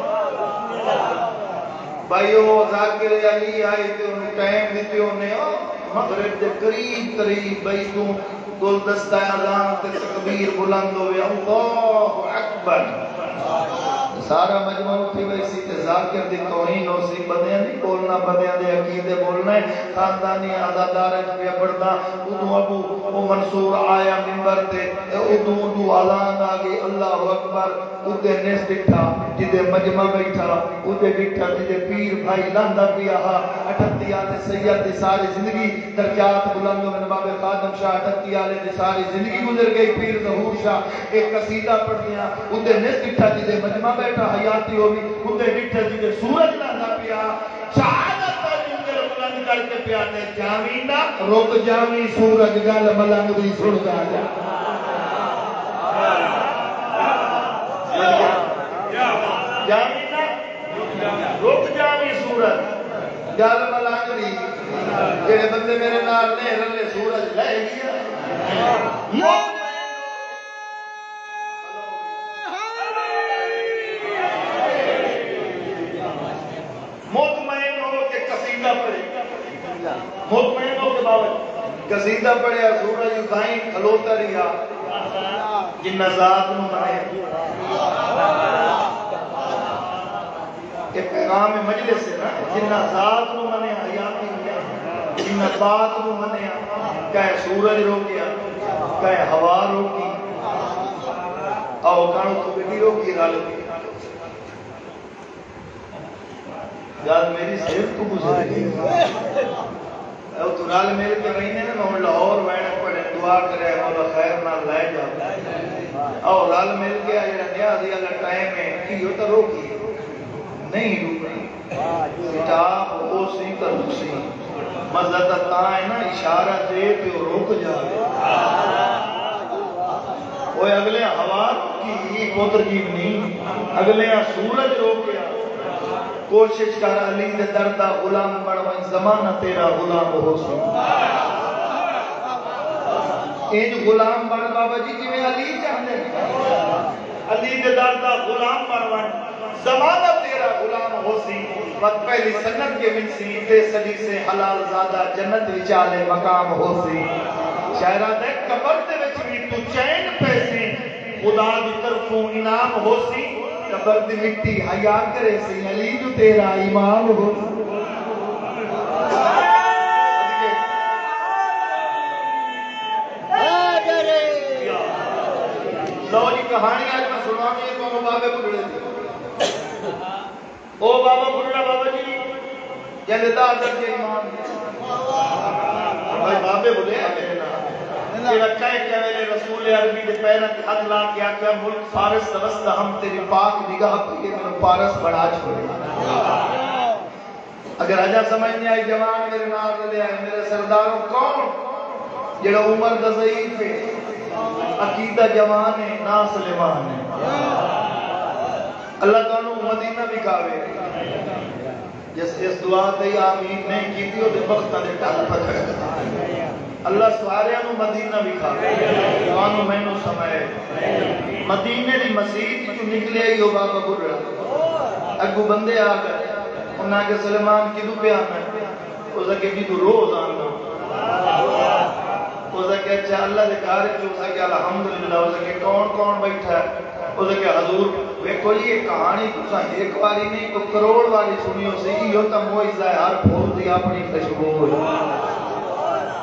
بھائی وہ ذاکر علی آئے تھے انہیں ٹائم دیتے انہیں مغرب دے قریب بھائی تو گلدستہ اذان تے تکبیر بلند ہوئے اللہ اکبر سارا مجمع اٹھی ویسی تے ذاکر دی توہین ہو سی بندیاں نہیں بولنا بندیاں دے عقیدے بولنا ہے خاندانی عزادار پہ پڑھنا ادو ابو وہ منصور آیا منبر تے ادو اعلان آ گئی اللہ اکبر ادے نس ڈٹھا جدے مجمع بیٹھا ادے ڈٹھا جدے پیر بھائی لاندا پیا اٹھتی آلے سید دی ساری زندگی درجات بلند میں نواب خادم شاہ اٹھتی آلے دی ساری زندگی گزر گئی پیر ظہور شاہ ایک قصیدہ پڑھ دیا ادے نس ڈٹھا جدے مجمع بیٹھا حیاتی ہوگی ادے ڈٹھا جدے سورج لاندا پیا شہادت جنگل بلند کر کے پیاتے جامینا رک جامی سورج گل ملنگ دی سڑ جا جامینا رک جامی سورج گل ملنگ دی جڑے بندے میرے نال نے رلے سورج لے گیا مطمئن ہو کے قصیدہ پڑھے مطمئن ہو کے باوجود قصیدہ پڑھے سورج دائیں کھلوتا رہا جن ذات نو منے یہ پیغام مجلس ہے نا جن ذات نو منے حیاتی جن بات نو منے کہے سورج روکیا کہے ہوا روکی او کانو تو گڈی روکی رل یاد میری صرف تو گزر گئی او تو رال میرے کے رہنے نا میں لاہور وینے پڑے دعا کرے مولا خیر نہ لے جا او رال مل کے جڑا نیازی والا ٹائم ہے کی ہو تو روکی نہیں روکی کتاب او سی کر سی مزہ تا ہے نا اشارہ دے تے رک جائے اوے اگلے ہوا کی پوتر جی نہیں اگلے سورج روکیا کوشش کر علی دے دردہ غلام بڑھوائیں زمانہ تیرا غلام ہو سن ایج غلام بڑھ بابا جی کی میں علی چاہنے علی دے دردہ غلام بڑھوائیں زمانہ تیرا غلام ہو سی وقت پہلی سنت کے من سی تے صدی سے حلال زادہ جنت وچالے مقام ہو سی شاعرہ دے قبر دے وچ بھی تو چین پیسے خدا دی طرفوں انعام ہو سی قبر دی مٹی حیا کرے سی علی جو تیرا امام ہو کہانی آج میں سنانی ہے تو بابے بڑھڑے تھے او بابا بڑھڑا بابا جی جیسے دا درجہ ایمان بھائی بابے بڑھے ہیں میرے نام یہ رکھا ہے کہ میرے رسول عربی دے پیرت حد لا کیا کہ ملک فارس دوست ہم تیری پاک نگاہ پہ میں پارس بڑا چھوڑے اگر اجا سمجھ نہیں آئی جوان میرے نام لے آئے میرے سرداروں کون جڑا عمر دا ضعیف ہے عقیدہ جوان ہے نا سلیمان ہے اللہ تعالیٰ مدینہ بھی کھاوے جس اس دعا تے آمین نہیں کی تھی وہ بختہ دے ٹال پکڑ اللہ سوارے انو مدینہ بھی کھاوے آنو میں نو سمائے مدینہ دی مسیح جو نکلے ہی ہو بابا برڑا اگو بندے آگئے انہاں کے سلیمان کی دو پہ آنا ہے اسا کہ بھی تو روز آنا اسا کہ اچھا اللہ دے کارج جو اسا کہ الحمدللہ اسا کہ کون کون بیٹھا ہے اسا کہ حضور ویکھو یہ کہانی تسا ایک باری نہیں تو کروڑ والی سنیو سی یہ تا معجزہ ہے ہر پھول دی اپنی خوشبو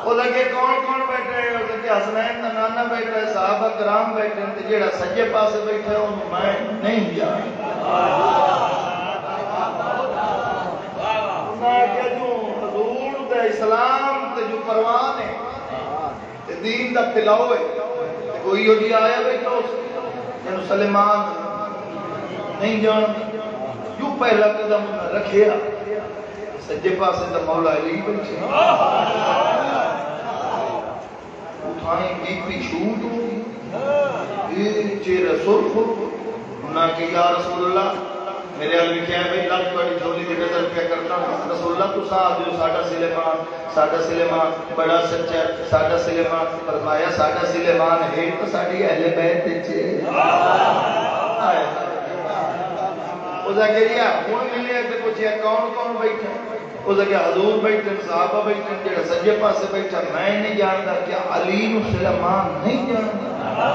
اسا کہ کون کون بیٹھا ہے اسا کہ حسنین دا نانا بیٹھا ہے صحابہ کرام بیٹھے ہیں تے جیڑا سجے پاسے بیٹھا ہے انہوں میں نہیں جانتا کہ جو حضور دا اسلام تے جو پروان ہے تے دین دا پلاؤ ہے کوئی ہو جی آیا بیٹھا اس جنہوں سلیمان نہیں جان جو پہلا قدم رکھیا سجے پاسے دا مولا علی بیٹھے اٹھائیں بی پی شوٹ ہوگی یہ چہرہ سرخ انہاں کہ یا رسول اللہ میرے حال لکھیا ہے بھئی لفظ بڑی جھولی دی نظر کیا کرتا ہوں رسول اللہ تو صاحب جو ساڈا سلیمان بڑا سچا ساڈا سلیمان فرمایا ساڈا سلیمان ہے تو ساڈی اہل بیت وچ اودا کہیا ہن ملے تے پوچھیا کون کون بیٹھا اودا کہ حضور بیٹھے صحابہ بیٹھے جڑا سجے پاسے بیٹھا میں نہیں جاندا کیا علی نو سلیمان نہیں جاندا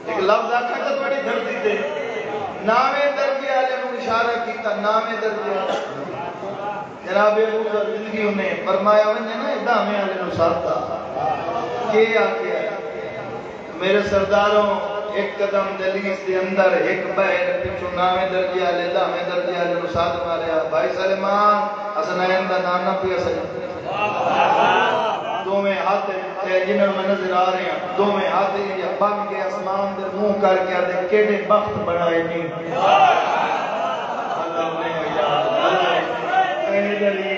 ایک لفظ آکھا تے تھوڑی دھرتی تے نامے درجے آلے نو اشارہ کیتا نامے درجے آلے جناب ابو زندگی انہیں فرمایا ونجے نا دامے آلے نو ساتھا کہ آکے آئے میرے سرداروں ایک قدم دلیس دے اندر ایک بیر پچھو نامے درجے آلے دامے درجے آلے نو ساتھ ماریا بھائی سلیمان حسنین دا نانا پیا سجن دو میں ہاتھ جنہوں میں نظر آ رہے ہیں دو میں ہاتھ یا بن کے اسمان در منہ کر کے آدھے کیڑے بخت بڑھائے نہیں اللہ نے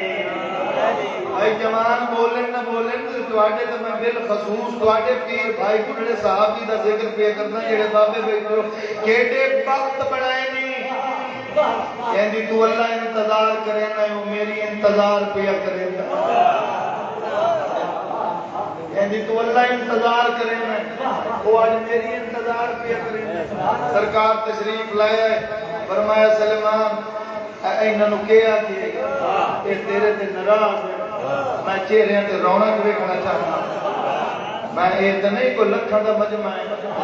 بھائی جوان بولن نہ بولن تواڈے تے میں بالخصوص تواڈے پیر بھائی بڑے صحابی دا ذکر پہ کرنا جڑے بابے بیٹھو کیڑے بخت بڑھائے نہیں کہندی تو اللہ انتظار کرے نہ وہ میری انتظار پہ کرے کہندی تو اللہ انتظار کرے نہ وہ آج میری انتظار پہ کرے سرکار تشریف لائے فرمایا سلیمان انہاں نو کہیا کہ اے تیرے تے ناراض ہے میں چہرے تے رونق ویکھنا چاہنا میں اے تے نہیں کوئی لکھاں دا مجمع ہے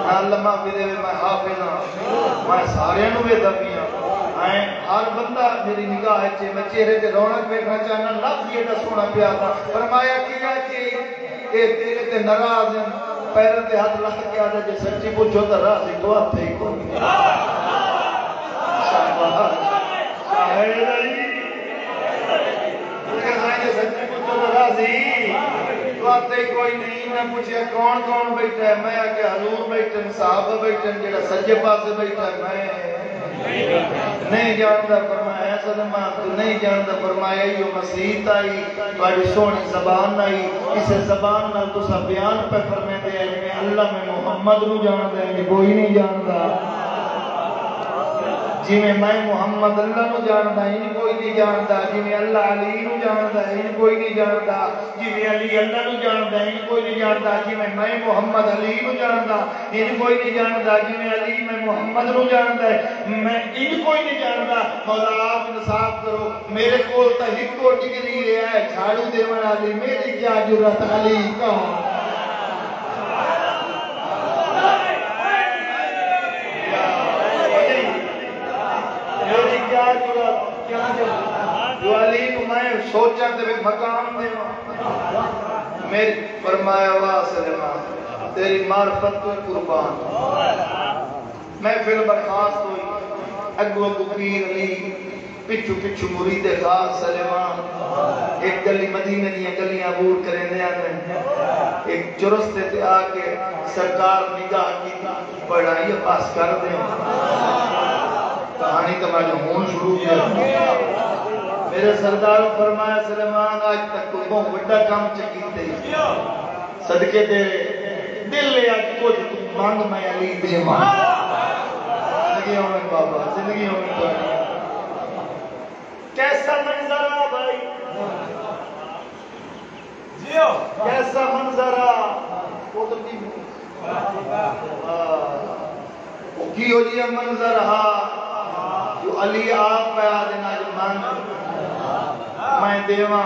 علامہ بھی دے میں حافظ ہاں میں سارے نو ویکھدا پیاں ہر بندہ میری نگاہ ہے میں چہرے تے رونق ویکھنا چاہنا لفظ یہ سونا پیا تھا فرمایا کیا کہ اے تیرے تے ناراض ہیں پیر تے ہاتھ رکھ کے آدھا جے سچی پوچھو تو راضی تو آپ تھے ہی کون شاباش شاہد علی سچی پوچھو تو راضی تو آپ تھے کوئی نہیں میں پوچھیا کون کون بیٹھا ہے میں آکے حضور بیٹھن صحابہ بیٹھن جڑا سجے پاسے بیٹھا ہے میں نہیں جانتا فرمایا سلمان تو نہیں جانتا فرمایا یہ مسیح آئی بڑی سونی زبان آئی اسے زبان نہ تو سب بیان پہ فرمے دے میں اللہ میں محمد نو جانتا ہے کوئی نہیں جانتا جی میں محمد اللہ نو جانتا ہے کوئی نہیں جانتا جی میں اللہ علی نو جانتا ہے کوئی نہیں جانتا جی میں علی اللہ نو جانتا ہے کوئی نہیں جانتا جی میں محمد علی نو جانتا کوئی نہیں جانتا جی میں علی میں محمد نو جانتا ہے میں کوئی نہیں جانتا مولا آپ انصاف کرو میرے کو تا ایک کو ڈگری ہے جھاڑو دیون والی میری کیا جرات علی کہاں جو علی کو میں سوچا تے مقام دے میری فرمایا وا سلیمان تیری معرفت تو قربان محفل برخاست ہوئی اگو اگو پیر علی پچھو پچھو مرید خاص سلیمان ایک گلی مدینہ دیا گلیاں عبور کریں دیا میں ایک چرستے تے آکے سرکار نگاہ کی پڑھائی پاس کر دیں کہانی تو میں جو ہون شروع کیا میرے سردار فرمایا سلیمان آج تک کوئی بہت بڑا کام چکی تھے صدقے تیرے دل لے آج کچھ مانگ میں علی دے مانگ زندگی ہوئے بابا زندگی ہوئے بابا کیسا منظر آ بھائی کیسا منظر آ وہ تو کی وہ کی ہو جی منظر آ جو علی آپ پہ آدھنا جو مانگ میں دیواں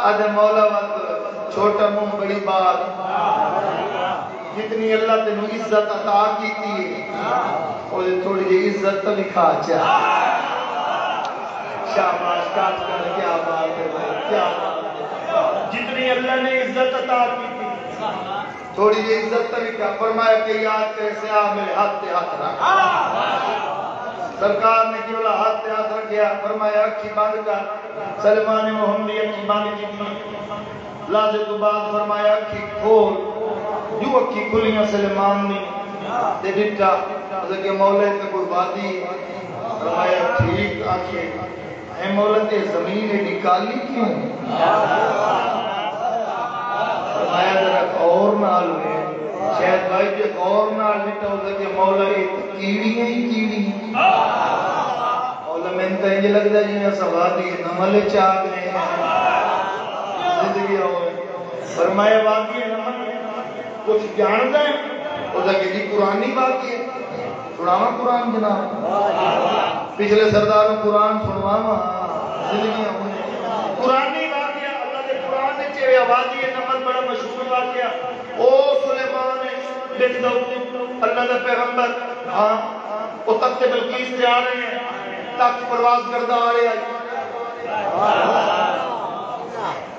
آدھے مولا وقت چھوٹا منہ بڑی بات جتنی اللہ تینو عزت عطا کی تھی اور تھوڑی جی عزت تو لکھا چاہ شاباش کاٹ کر کیا بات ہے بھائی کیا بات ہے جتنی اللہ نے عزت عطا کی تھی تھوڑی جی عزت تو لکھا فرمایا کہ یاد کیسے آ میرے ہاتھ تے ہاتھ رکھ سرکار نے کیوں ہاتھ تے ہاتھ رکھیا فرمایا اکھی بند کر سلمان محمدی اکھی بند کی لازے تو بعد فرمایا اکھی کھول جو اکھی کھلیاں سلمان نے دے ڈٹا حضرت کہ مولا تے کوئی وادی فرمایا ٹھیک آکھے اے مولا تے زمین نکالی کیوں فرمایا ذرا اور نال ہوئے شاید بھائی جے اور نال ڈٹا حضرت کہ مولا ایک کیڑیاں ہی کیڑی مولا میں تو یہ لگتا جی میں سوادی نمل چاک لیں زندگی ہوئے فرمایا واقعی نمل کچھ جان دیں وہ کہ جی قرآنی واقعی ہے سناوا قرآن جناب پچھلے سرداروں قرآن سنواوا زندگی ہوئے قرآنی واقعہ اللہ کے قرآن نے چیرے آوازی نمل بڑا مشہور واقعہ او سلیمان بن داؤد اللہ کے پیغمبر ہاں وہ تخت بلقیس سے آ رہے ہیں تخت پرواز کردہ آ رہے ہیں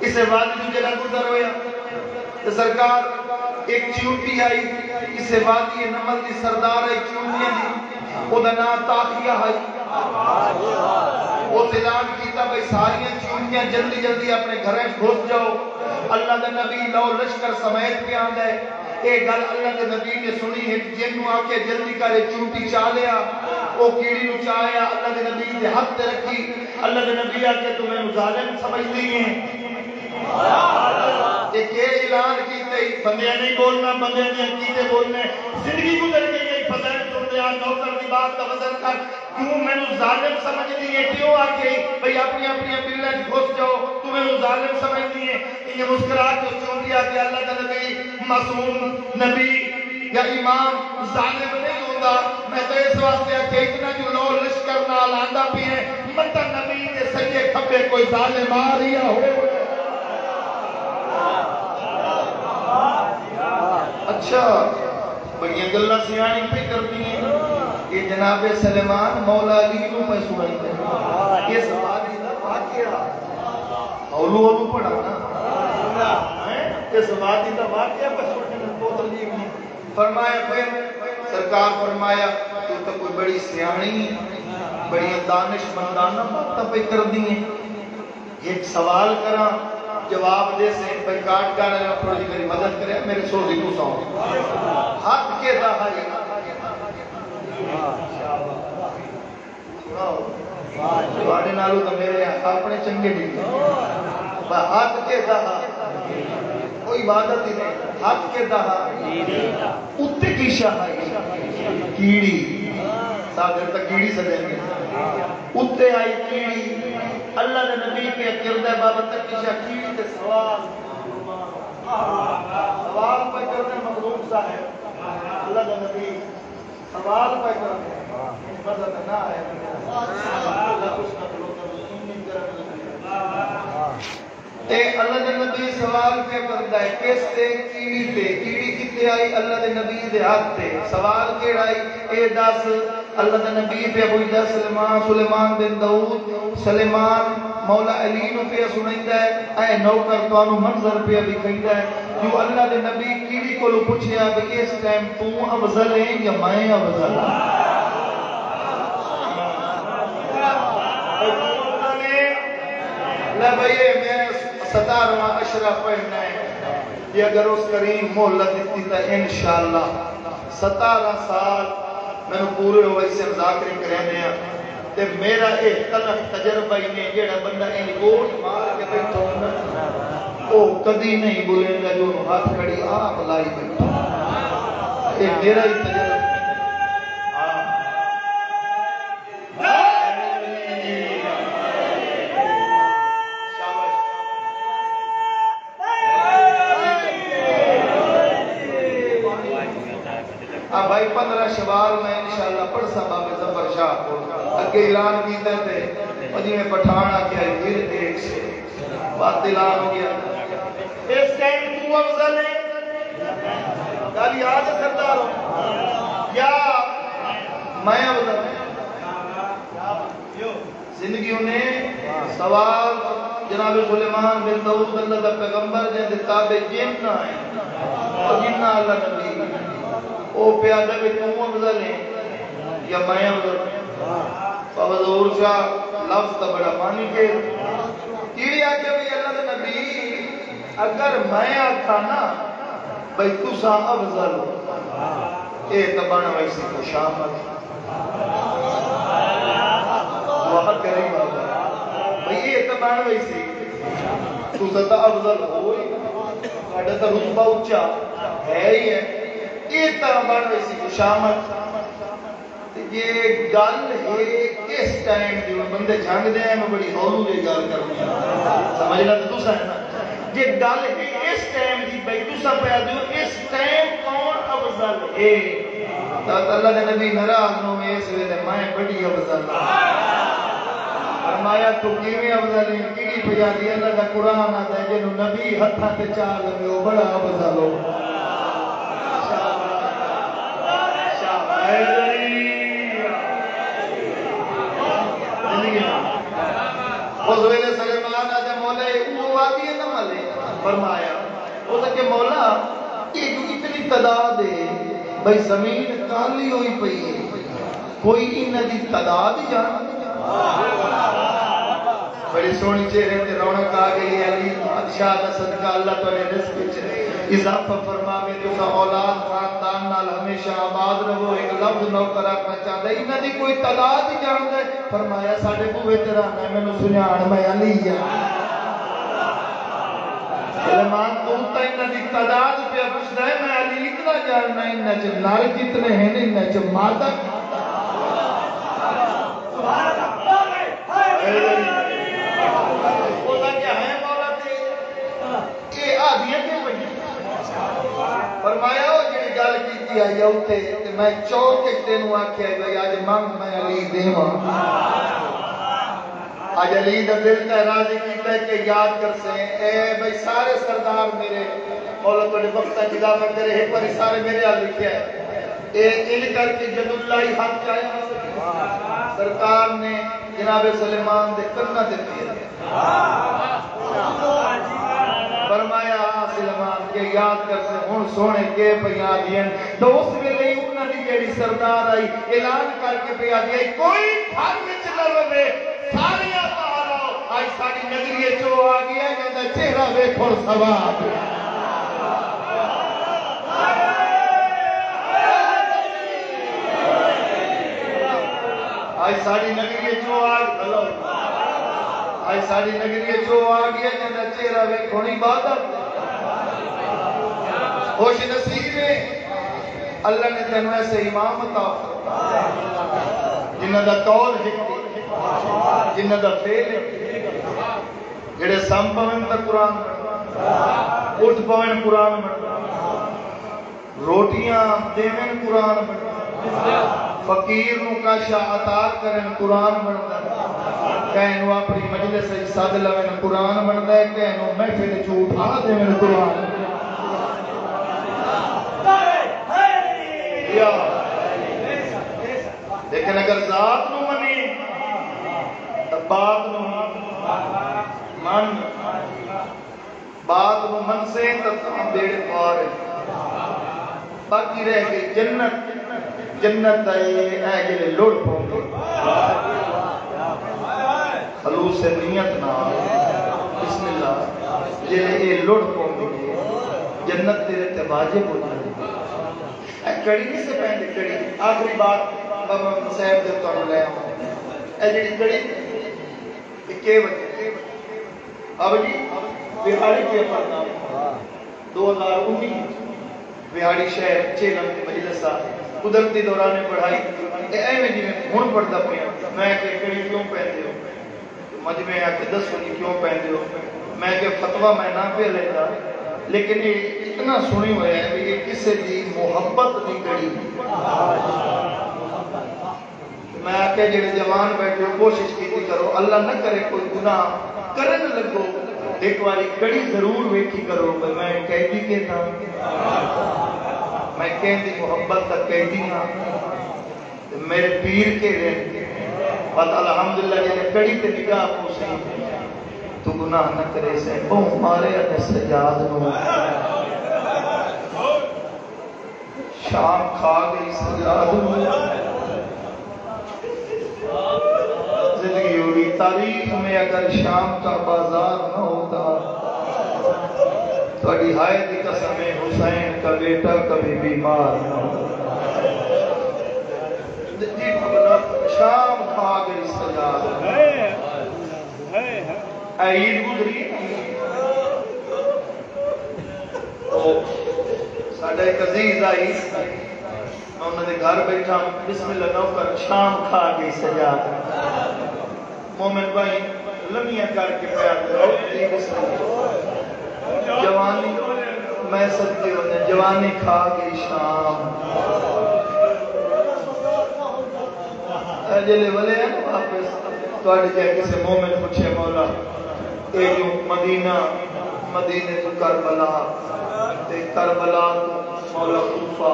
اسے وادی جو جگہ گزر ہویا تو سرکار ایک چیونٹی آئی اسے وادی نمل دی سردار ہے چیونٹیاں دی وہ دا نام تاخیہ ہے وہ اعلان کیتا بھئی ساریاں چیونٹیاں جلدی جلدی اپنے گھریں گھس جاؤ اللہ دا نبی لو لشکر سمیت پہ آندہ ہے ایک گل اللہ کے نبی نے سنی ہے جنوں آکے جلدی کرے چونٹی چالیا او کیڑی نو چاہیا اللہ کے نبی نے حق تے رکھی اللہ کے نبی آکے تمہیں ظالم سمجھ دی ہیں ایک اعلان کیتے ہی بندیاں نہیں بولنا بندیاں نہیں کیتے بولنے زندگی گزر گئی ہے پتہ ہے سن دیا نوکر دی بات کا وزن کر کیوں میں نو ظالم سمجھ دی ہے کیوں آکے بھئی اپنی اپنی بلّہ گھس جاؤ تمہیں نو ظالم سمجھ دی ہے یہ مسکرات جو چونٹی آکے اللہ کا نبی معصوم نبی یا امام ظالم نہیں ہوتا میں تو اس واسطے کہ اتنا جو لو لشکر نال آندا بھی ہے مطلب نبی کے سجے کھبے کوئی ظالم آ رہا ہو اچھا بڑی گلاں سیاںی پہ کرتی ہیں یہ جناب سلیمان مولا علی کو میں سنائی دے یہ سوال دا واقعہ اولو پڑھا نا یہ سوال دا واقعہ پہ سننے کو ترجیح نہیں فرمایا پھر سرکار فرمایا تو تو کوئی بڑی سیاںی بڑی دانش مندانہ باتاں پہ کر دی ہیں ایک سوال کراں جواب دے سے بھائی کاٹ کر تھوڑی میری مدد کرے میرے سوزی کو ساؤں حق کے دہائی سواڑے نالو تو میرے اپنے چنگے نہیں حق کے دہائی کوئی عبادت ہی نہیں حق کے دہائی اتے کی شاہائی کیڑی سادر تک کیڑی سے دیں گے اتے آئی کیڑی اللہ نے نبی کے کردہ بابت تک کی شاکیل کے سوال پہ کرنے مخلوق صاحب اللہ نے نبی سوال پہ کرنے مدد نہ ہے اللہ نے نبی سوال پہ کرتا ہے کس تے کیڑی پہ کیڑی کتے آئی اللہ نے نبی دے ہاتھ تے سوال کیڑا آئی اے دس اللہ نے نبی پہ بوجھدا سلیمان بن داؤد سلیمان مولا علی نو پہ سنائیدا ہے اے نوکر تانوں منظر پہ دکھائیدا ہے جو اللہ دے نبی کیڑی کو پوچھیا کہ اس ٹائم تو افضل ہے یا میں افضل لے بھئی میں 17واں اشرا پڑھنا ہے یہ اگر اس کریم مہلت دیتی تا انشاءاللہ 17 سال میں نے پورے ہوئی سے مذاکرے کرنے ہیں تے میرا ایک تلخ تجربہ ہی نہیں جیڑا بندہ ان گوٹ مار کے بیٹھا ہونا وہ کدی نہیں بولیں گا جو ہاتھ کھڑی آپ لائی بیٹھا یہ میرا ہی تجربہ بھائی 15 شوال میں انشاءاللہ پڑھ سا باب زبر شاہ کو اگے اعلان کیتے تھے مجھے میں پٹھان آ گیا پھر دیکھ سے بات اعلان ہو گیا اس ٹائم تو افضل ہے گالی آج سردار ہوں یا میں افضل زندگی انہیں سوال جناب سلیمان بن داؤد اللہ دا پیغمبر جن کتاب جن آئے اور جن اللہ نبی او پیادہ بھی تم افضل ہیں یا میں افضل بابا ظہور شاہ لفظ تا بڑا پانی کے کیڑی آکے بھی اللہ دے نبی اگر میں آکھا نا بھئی تو سا افضل اے تبانا ویسی کو شامت وقت کریں بابا بھئی اے تبانا ویسی تو سا افضل ہوئی اڈا تا رتبہ اچھا ہے ہی ہے ایک طرح بڑھ ویسی کو شامت یہ گل ہے اس ٹائم جو بندے جھانگ دے ہیں میں بڑی ہولو دے گل کرنی سمجھ لیا تو سا ہے نا یہ گل ہے اس ٹائم کی بھائی تو سا پیدا ہو اس ٹائم کون افضل ہے تو اللہ دے نبی نراز نو میں اس ویلے میں بڑی افضل فرمایا تو کیویں افضل ہے کیڑی پیادی اللہ دا قرآن آتا ہے جنہوں نبی ہتھاں تے چال لگے وہ بڑا افضل ہو اس ویلے سلیمان آجا مولا وہ واقعی ہے نا ملے فرمایا وہ تھا کہ مولا یہ جو اتنی تعداد ہے بھئی زمین کالی ہوئی پئی ہے کوئی انہاں دی تعداد ہی جانا بڑی سونی چہرے تے رونق آ گئی علی بادشاہ دا صدقہ اللہ تعالی رزق وچ اضافہ فرماوے تو سا اولاد خاندان نال ہمیشہ آباد رہو ایک لفظ نوکر رکھنا چاہتا ہے انہاں دی کوئی تعداد ہی جاندا ہے فرمایا ساڈے بوے تیرا ہے مینوں سنیان میں علی ہاں سلیمان تو تا انہاں دی تعداد پہ پوچھدا ہے میں علی اتنا جاننا ہے انہاں چ نر کتنے ہیں انہاں چ مادہ فرمایا وہ جڑی گل کیتی آئی اوتے تے میں چوک ایک تینوں آکھیا بھئی اج منگ میں علی دیواں اج علی دا دل تے راضی کیتا ہے کہ یاد کر سے اے بھئی سارے سردار میرے مولا بڑے وقت جدا کرتے رہے پر سارے میرے حال لکھیا ہے اے ان کر کے جد اللہ ہی ہاتھ چاہیا سرکار نے جناب سلیمان دے کرنا دے دیا فرمایا سلیمان کے یاد کر سے ہن سونے کے پیا دین تو اس ویلے انہاں دی جیڑی سردار آئی اعلان کر کے پیا دی کوئی گھر وچ نہ رہے ساری باہر آؤ آج ساری نگری چو آ گیا کہندا چہرہ ویکھو ثواب آج ساری نگری چو آ گیا آج ساری نگری چو آ گیا کہندا چہرہ ویکھو نہیں عبادت خوش نصیب ہے اللہ نے تینوں ایسے امام عطا جنہاں دا قول حکمت جنہاں دا فعل جڑے سم پون تے قرآن اٹھ پون قرآن روٹیاں دیون قرآن فقیر نو کاشا عطا کرن قرآن بندا کہنو اپنی مجلس وچ سد لوین قرآن بندا ہے کہنو محفل وچ اٹھا دیون قرآن لیکن اگر ذات نو منی تو بات نو من بات نو من سے تتام بیڑ پار باقی رہ گئی جنت جنت اے جلے لوڑ پہنگے خلوص نیت نہ بسم اللہ جلے اے لوڑ پہنگے جنت تیرے تے واجب ہو جائے اے کڑی نہیں سے پہنے کڑی آخری بات بابا صاحب دیتا ہوں لے آؤں اے جڑی کڑی اکے وجہ اب جی بہاڑی کے پڑھنا 2019 بہاڑی شہر 6 نمبر مجلسہ قدرتی دوران پڑھائی اے میں جی میں ہون پڑھتا پہیا میں کہ کڑی کیوں پہنتے ہو مجمع ہے کہ 10 ونی کیوں پہنتے ہو میں کہ فتوہ میں نہ پہ لیتا لیکن یہ اتنا سنی ہوئے ہے کہ یہ کسے دی محبت دی کڑی میں آکے جڑے جوان بیٹھے ہو کوشش کی کرو اللہ نہ کرے کوئی گناہ کرن لگو ایک والی کڑی ضرور ویکھی کرو میں قیدی کے تھا میں قیدی محبت تک قیدی ہاں میرے پیر کے رہتے بات الحمدللہ جنہیں کڑی تے نگاہ پوسی تو گناہ نہ کرے سے او مارے انے سجاد نو شام کھا گئی سجاد نو زندگی ہوگی تاریخ میں اگر شام کا بازار نہ ہوتا تو اڈی ہائے دی قسم حسین کا بیٹا کبھی بیمار نہ ہوتا شام کھا گئی سجاد عید گزری ساڑھا ایک عزیز آئی میں انہوں نے گھر بیٹھا بسم اللہ نوکر شام کھا گئی سجاد مومن بھائی لمیاں کر کے پیار دے بسم اللہ جوانی میں سکتے ہونے جوانی کھا گئی شام جلے والے ہیں واپس تو آڑے جائے کسے مومن پوچھے مولا اے جو مدینہ تو کربلا تے کربلا تو مولا کوفہ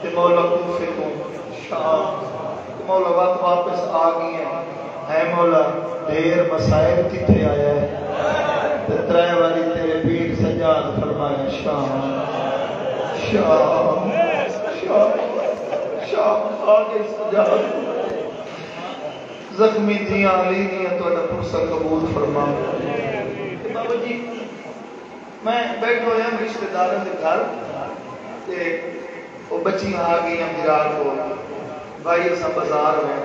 تے مولا کوفے تو شام مولا وقت واپس آگئی ہیں اے مولا دیر مسائب کتھے آیا ہے تے ترائے والی تیرے پیر سجاد فرمایا شام شام شام شام آگے سجاد زخمی دیاں علی دیاں تو اڈا پرسا قبول فرما بابا جی میں بیٹھو ہیں رشتہ داروں کے گھر تے وہ بچی آ گئی ہیں میرار کو بھائی اسا بازار میں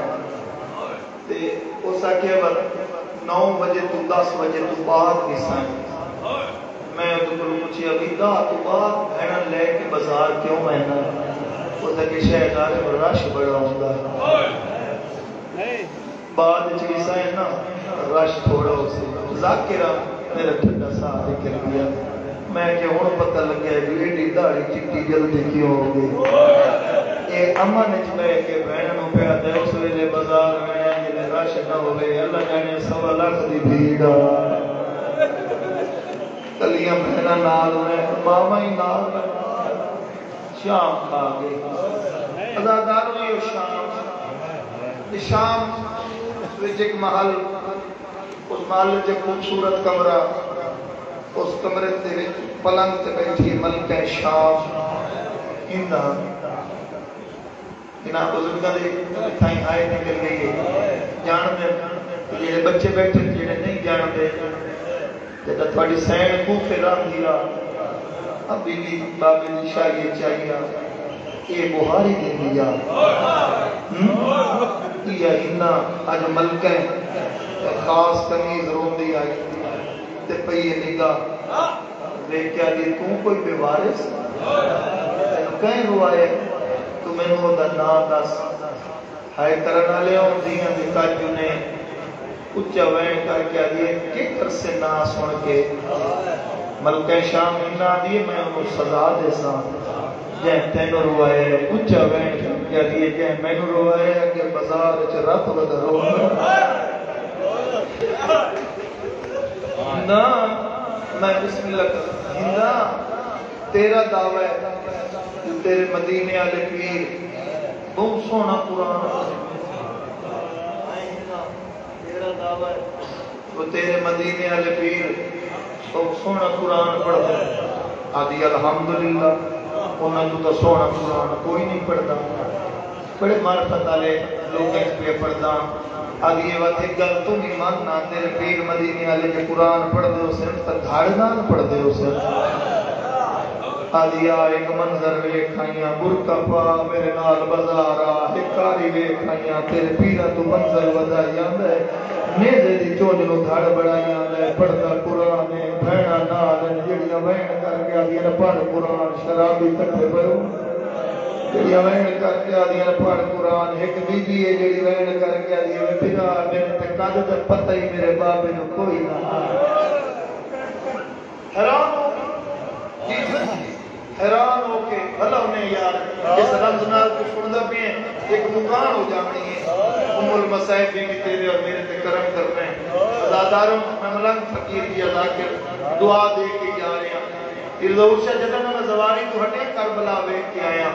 تے اس آکے وقت 9 بجے تو 10 بجے تو بعد گسائیں میں تو کلو پوچھی ابھی دا تو بعد بہنہ لے کے بازار کیوں مہنہ وہ تاکہ شہدارے رش بڑا ہوندہ بعد چیزا ہے نا رش تھوڑا ہو سی ذاکرہ میرا ٹھنڈا ساتھ کر دیا میں کہ ہون پتہ لگیا ہے کہ ایڈی داڑھی چٹی جلدی کیوں ہو گئی یہ اما نے چلے کہ بہنوں پہ آتے اس ویلے بازار میں جنہیں رش نہ ہو گئے اللہ جانے 1.25 لاکھ دی بھیڑا کلیاں بہنہ نال میں ماما ہی نال میں شام کھا گئی ازادار ہوئی شام ایک محل اس محل جو خوبصورت کمرہ اس کمرے تے پلنگ تے بیٹھی ملکہ شام اندہ انہاں بزرگاں دے تھائیں آئے نکل گئی جان دے جڑے بچے بیٹھے جڑے نہیں جان دے جدا تھوڑی سین کو پھیرا دیا ابھی بھی بابے دی شاہی چاہیے یہ بہاری دے دیا یہ ہنہ آج ملکہ خاص کنیز رون دی آئی تے پئیے نگاہ دیکھیا دی تو کوئی بے وارث کہیں روائے تو میں نے وہ دا دس ہائے کرنا لے ہوں دیاں دی کاجو نے اچھا وین کر کے آدھئے ککر سے نا سن کے ملکہ شام ہنہ دیئے میں انہوں سزا دے ساتھ جائیں تینو روائے اچھا وین کیا دیئے جائیں میں نو روائے کہ بازار اچھا رب لگا رونا نا میں بسم اللہ ہندہ تیرا دعویٰ ہے جو تیرے مدینے آلے پیر بہت سونا پرانا تیرا دعویٰ ہے وہ تیرے مدینے آلے پیر تو سونا قرآن پڑھتا آدھی الحمدللہ انہوں نے تو سونا قرآن کوئی نہیں پڑھتا بڑے معرفت والے لوگ پہ پڑھتا آدھی یہ بات ایک گل تم ہی ماننا تیرے پیر مدینے والے کے قرآن پڑھ دے ہو صرف تک دھاڑنان پڑھ دے ہو صرف آدھیا ایک منظر ویکھائیاں برکا پا میرے نال بازارا ہکاری ویکھائیاں تیرے پیرا تو منظر وزائیاں دے میزے دی چوجلو دھاڑ بڑھائیاں دے پڑھتا قرآن بھینا نال جڑیاں وین کر کے آدھیا پڑھ قرآن شرابی کٹھے پہو جڑیاں وین کر کے آدھیا پڑھ قرآن ایک بی بی ہے جڑی وین کر کے آدھیا پیرا میرے تے قد تے پتہ ہی میرے بابے نو کوئی نہ حیران ہو حیران ہو کے بھلا انہیں یار جس رمز نال کو سندا پہ ہیں ایک مکان ہو جانی ہے ام المصائب بھی تیرے اور میرے تے کرم کر رہے ہیں عزاداروں میں ملنگ فقیر کی ادا کر دعا دے کے جا رہے ہیں ظہور شاہ جدن میں زواری تو ہٹے کربلا بیٹھ کے آیا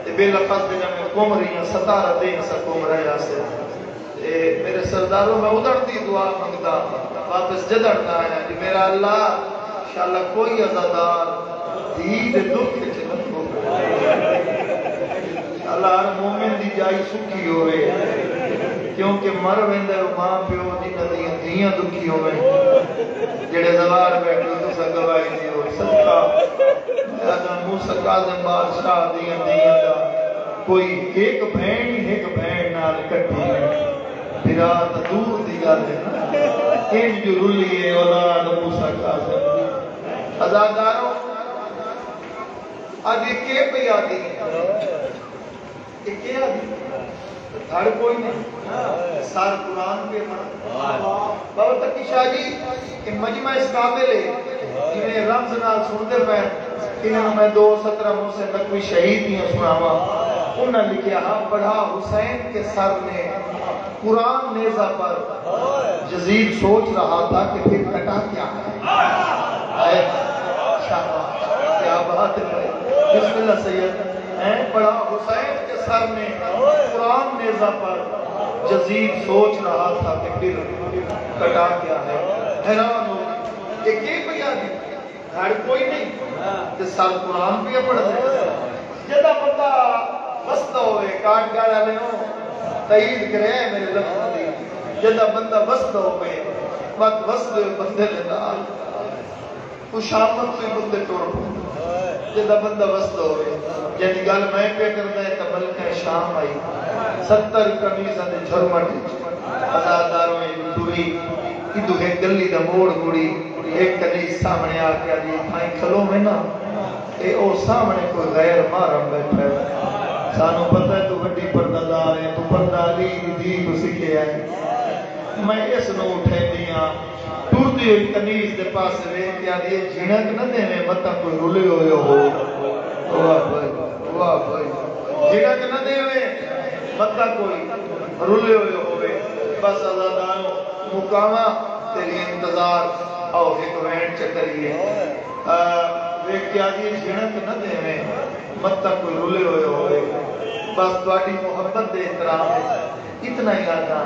تے بے لفظ دے میں قوم رہی ہیں 17 دن سے قوم رہا سے میرے سرداروں میں ادھر دی دعا منگتا واپس جدڑنا ہے کہ میرا اللہ انشاءاللہ کوئی عزادار دید دکھ چلن ہو اللہ ہر مومن دی جائی سکھی ہوئے کیونکہ مر ویندے ماں پیو دی ندیاں دیاں دکھی ہوئے جڑے زوار بیٹھے تو سا گواہی دی ہوئے صدقہ میرا موسیٰ کاظم بادشاہ دیاں دا کوئی ایک بہن نال کٹھی ہے پھرا تا دور دی گل ہے ان جو رلیے اولاد موسیٰ کاظم عزاداروں آدھی کے پہ آدھی ایک آدھی دھڑ کوئی نہیں سار قرآن پہ پڑھا بابا تکی شاہ جی کہ مجمع اس قابل ہے انہیں رمز نال سنتے پہ انہیں میں 2-17 سے نقوی شہید ہی سناوا انہوں نے لکھیا ہاں پڑھا حسین کے سر نے قرآن نیزہ پر جزید سوچ رہا تھا کہ پھر کٹا کیا ہے شاہبہ کیا بات ہے بسم اللہ سید پڑھا حسین کے سر نے قرآن نیزہ پر جزید سوچ رہا تھا کہ پھر کٹا کیا ہے حیران ہو ایک ایک بھئی آدھی گھر کوئی نہیں کہ سر قرآن بھی پڑھ دے جدہ بندہ بستہ ہوئے کاٹ گاڑا لے ہوں تحید کرے میرے لفظ دی جدہ بندہ بستہ ہوئے وقت بستہ بندے لینا خوشامت سے بندے توڑ پڑھیں جدہ بندہ وسط ہوئے یعنی گل میں پہ کرتا ہے تبلکہ شام آئی 70 کمیزہ دے جھرمٹ ازاداروں ایک دوری ادھو ایک گلی دا موڑ گوڑی ایک کنیز سامنے آکے آدھی بھائی کھلو میں نا اے او سامنے کوئی غیر محرم بیٹھا ہے سانو پتہ ہے تو بڑی پردادار ہے تو پردادی دی کو سکھے آئے میں اس نو اٹھے دیاں ٹوٹی ہوئی کنیز دے پاس رہے کیا دیئے جھنک نہ دینے مطا کوئی رولے ہوئے ہو واہ بھائی جھنک نہ دینے مطا کوئی رولے ہوئے ہوئے بس ازادانو مقامہ تیری انتظار آؤ ایک وین چکریے ایک کیا دیئے جھنک نہ دینے مطا کوئی رولے ہوئے ہوئے بس تواڈی محبت دے احترام ہے اتنا ہی آتا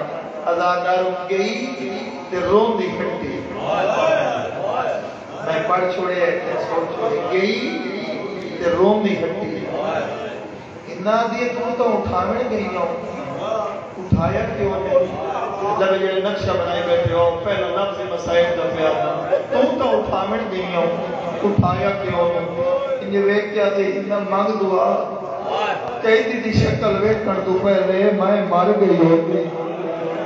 ازاداروں گئی تے رون دی ہٹی میں پڑھ چھوڑے سوچ چھوڑے گئی تے رون دی ہٹی اتنا دیئے تو اٹھاویں گئی اٹھایا کیوں نہیں جب یہ نقشہ بنائے بیٹھے ہو پہلا لفظ مسائل دا پیادا تو اٹھاویں گئی اٹھایا کیوں نہیں یہ ویک کیا دے اتنا مانگ دعا کہتی دی شکل ویکھن تو پہلے میں مر گئی ہوگی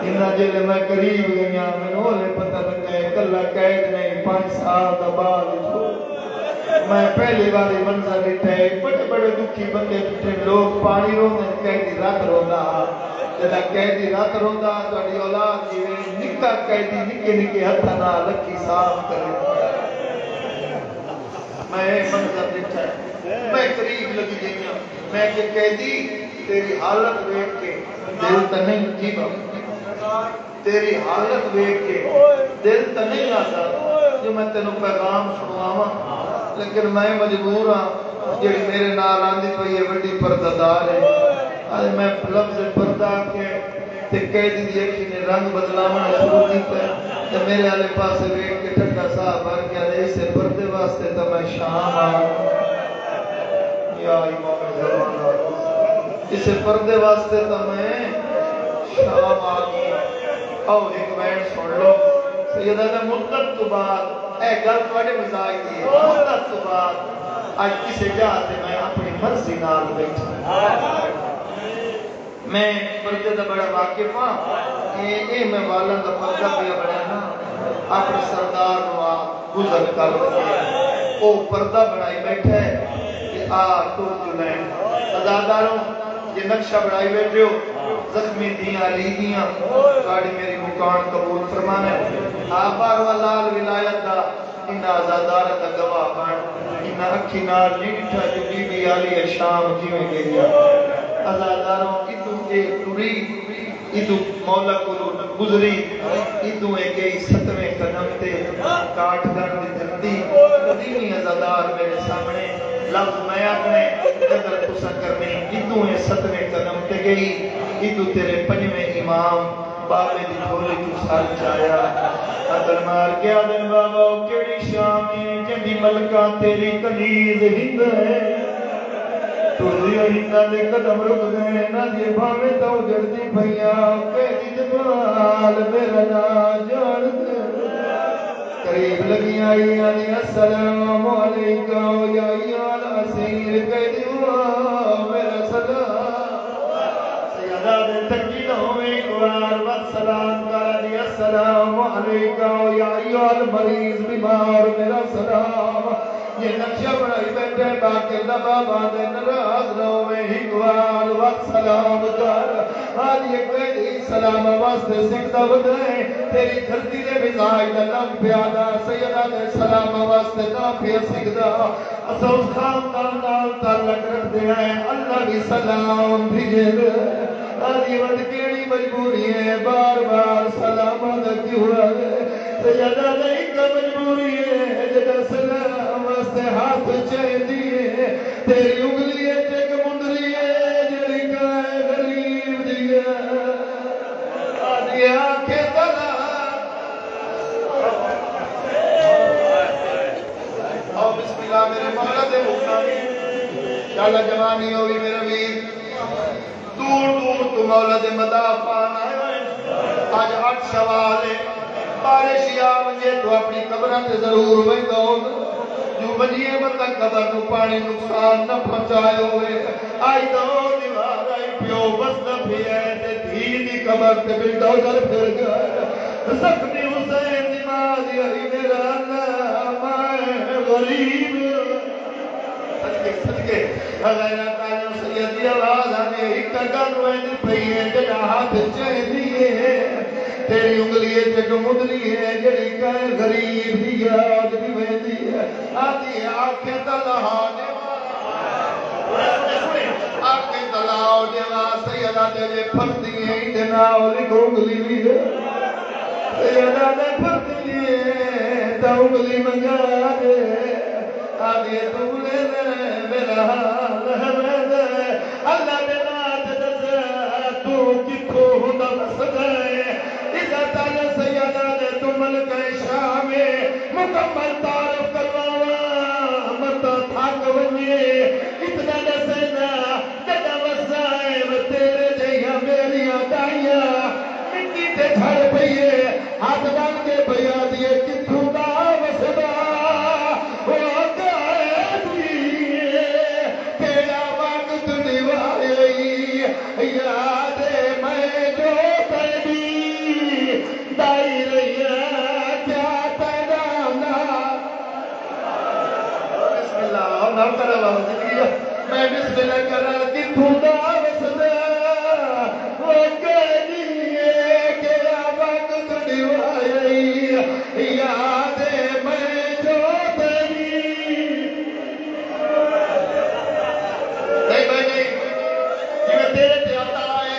انہاں جلے میں قریب گیا میں نولے پتہ لگا ہے کلہ قید نہیں 5 سال دا بعد میں پہلی باری منظر لٹھے بڑے بڑے دکھی بندے پٹھے لوگ پانی روندے قیدی رات روندا جدا قیدی رات روندا تہاڈی اولاد جویں نکا قیدی نکے نکے ہتھاں نال لکھی صاف کرے میں منظر لٹھا میں قریب لگی گئی میں کہ قیدی تیری حالت دیکھ کے دل تے نہیں جی تیری حالت دیکھ کے دل تے نہیں آتا جو میں تینوں پیغام سنواواں لیکن میں مجبور ہاں جڑی میرے نال آندی پئی ہے بڑی پردادار ہے اج میں لفظ پردہ کے تے قیدی دی اکھی نے رنگ بدلاونا شروع کیتا تے میرے والے پاسے ویکھ کے ٹھنڈا صاحب بھر گیا اسے پردے واسطے تو میں شام آ یا امام زمانہ اسے پردے واسطے تو میں شام آ گیا او ایک بین سن لو سیدہ نے مدت تو بعد اے گل تواڈے مزاج دی ہے مدت تو بعد آج کسے جاتے میں اپنی مرضی نال بیٹھا میں پردے دا بڑا واقف ہاں اے میں والا دا پردہ پہ بڑا نا اپنے سردار نو آ گزر کر او پردہ بڑائی بیٹھا ہے کہ آ تو جلائیں ازاداروں یہ نقشہ بڑائی بیٹھے ہو زخمی دیاں لیدیاں گاڑی میری مکان قبول فرمانا ہے آبار والال ولایت دا انہا ازادار دا گواہ بان انہا اکھی نار نیٹھا جو بی بی آلی شام جیویں گیا ازاداروں ادو ایک توری ادو مولا کو گزری ادو ایک گئی ستویں قدم تے کاٹ گن دی دھرتی قدیمی ازادار میرے سامنے لفظ میں اپنے قدر تسا کرنے ادو ہے ستویں قدم تے گئی ادو تیرے پنجویں امام بابے دی بھولے کی سال چایا عدل مار کے عدل بابا کیڑی شامی جنی ملکہ تیری کنیز ہند ہے تُردی ہندہ دے قدم رک گئے نہ دیے بھاوے تو جڑتی بھئیا کہتی جبال میرا نا جان دے قریب لگی آئی آنی السلام علیکم یا ایال اسیر کہتی میرا سلام سیدہ دے تکیلوں میں قرآن والسلام کہا دی السلام علیکم یا ایال مریض بیمار میرا سلام یہ نقشہ بڑھائی بیٹھے باقی دبا باندے نراز نو میں ہکوار وقت سلام کر آج یہ قیدی سلام واسطے سکھتا بدائے تیری دھرتی دے مزائی للم پیادا سیدہ دے سلام واسطے نا پھر سکھتا اسا اس خاندان نال تعلق رکھ دے ہیں اللہ بھی سلام بھیجے دے آدھی ود کیڑی مجبوری ہے بار بار سلام دکی ہوا دے سیدہ دے ایک مجبوری ہے جدہ سلام واسطے ہاتھ چاہے دیئے تیری انگلی ہے چک مندری ہے جڑی کائے غریب دیئے آدھی آنکھیں تلا او بسم اللہ میرے مولا دے مقامی شاءاللہ جوانی ہوئی میرے ویر دور دور تو مولا دے مدافعان آئے ہوئے آج 8 شوالے بارش یا مجھے تو اپنی قبران سے ضرور ہوئی دو جو بجیے مطلب قبر تو پانی نقصان نہ پہنچائے ہوئے آئی دو دیوار آئی پیو بس نہ پھیئے تے دھی دی قبر تے بلڈو در پھر گئے زخمی حسین نمازی آئی میرا نام غریب صدقے غیرہ تعالیٰ سیدی آواز ہمیں ایک گل وین پئی ہے جڑا ہاتھ چاہے دیئے تیری انگلی جگ مدلی ہے جڑی کائے غریب دی یاد بھی ویندی ہے آتی ہے آنکھیں تلاؤ آنکھیں تلاؤ دیوا سیدہ دے پھردی ہیں اتناؤ لکھو انگلی بھی ہے سیدہ دے پھردی ہیں تا انگلی منگا دے آگے تو لے دے میرا حال ہے میں دے اللہ دے نات دے تو کتھو ہوتا بس گئے عزت آلہ سیدہ دے تو ملکہ شام مکمل تعارف کرواوا مطا تھاک ونیے اتنا دسینا جدہ وسائے و تیرے جیہاں میری آدائیاں مٹی تے جھڑ پئیے ہاتھ بان کے بیا دیے کتھو دا وسدا یاد میں جو تیری دائی رہیا کیا پیدانا بسم اللہ نام کرا اللہ زندگی میں بسم اللہ کرا کہ خدا وسدا وہ کہنیے کہ وقت دیوائی یاد میں جو تیری نہیں بھائی نہیں تیرے دیاتا آئے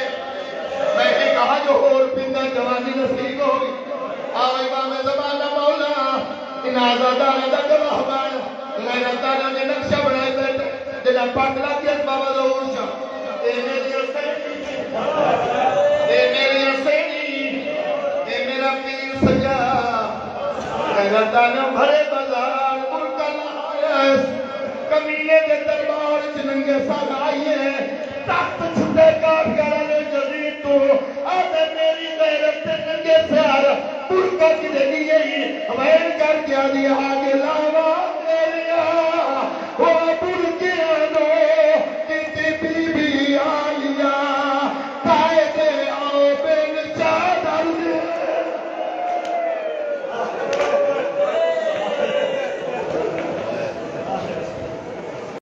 میں نے کہا جو اور پندہ جوانی نصیب ہوئی آئی امام زمانہ مولا ان آزادانہ دا گواہ بان غیرتانہ نے نقشہ بنائے بیٹھے جنہ پاکلا کی اس بابا ظہور شاہ اے میری ہاتھ چھٹے کاٹ گڑا جزید تو آدھے میری غیرت سے ننگے سیار پرکا کی دے گئی وین کر کے آدھی آگے لاوا میری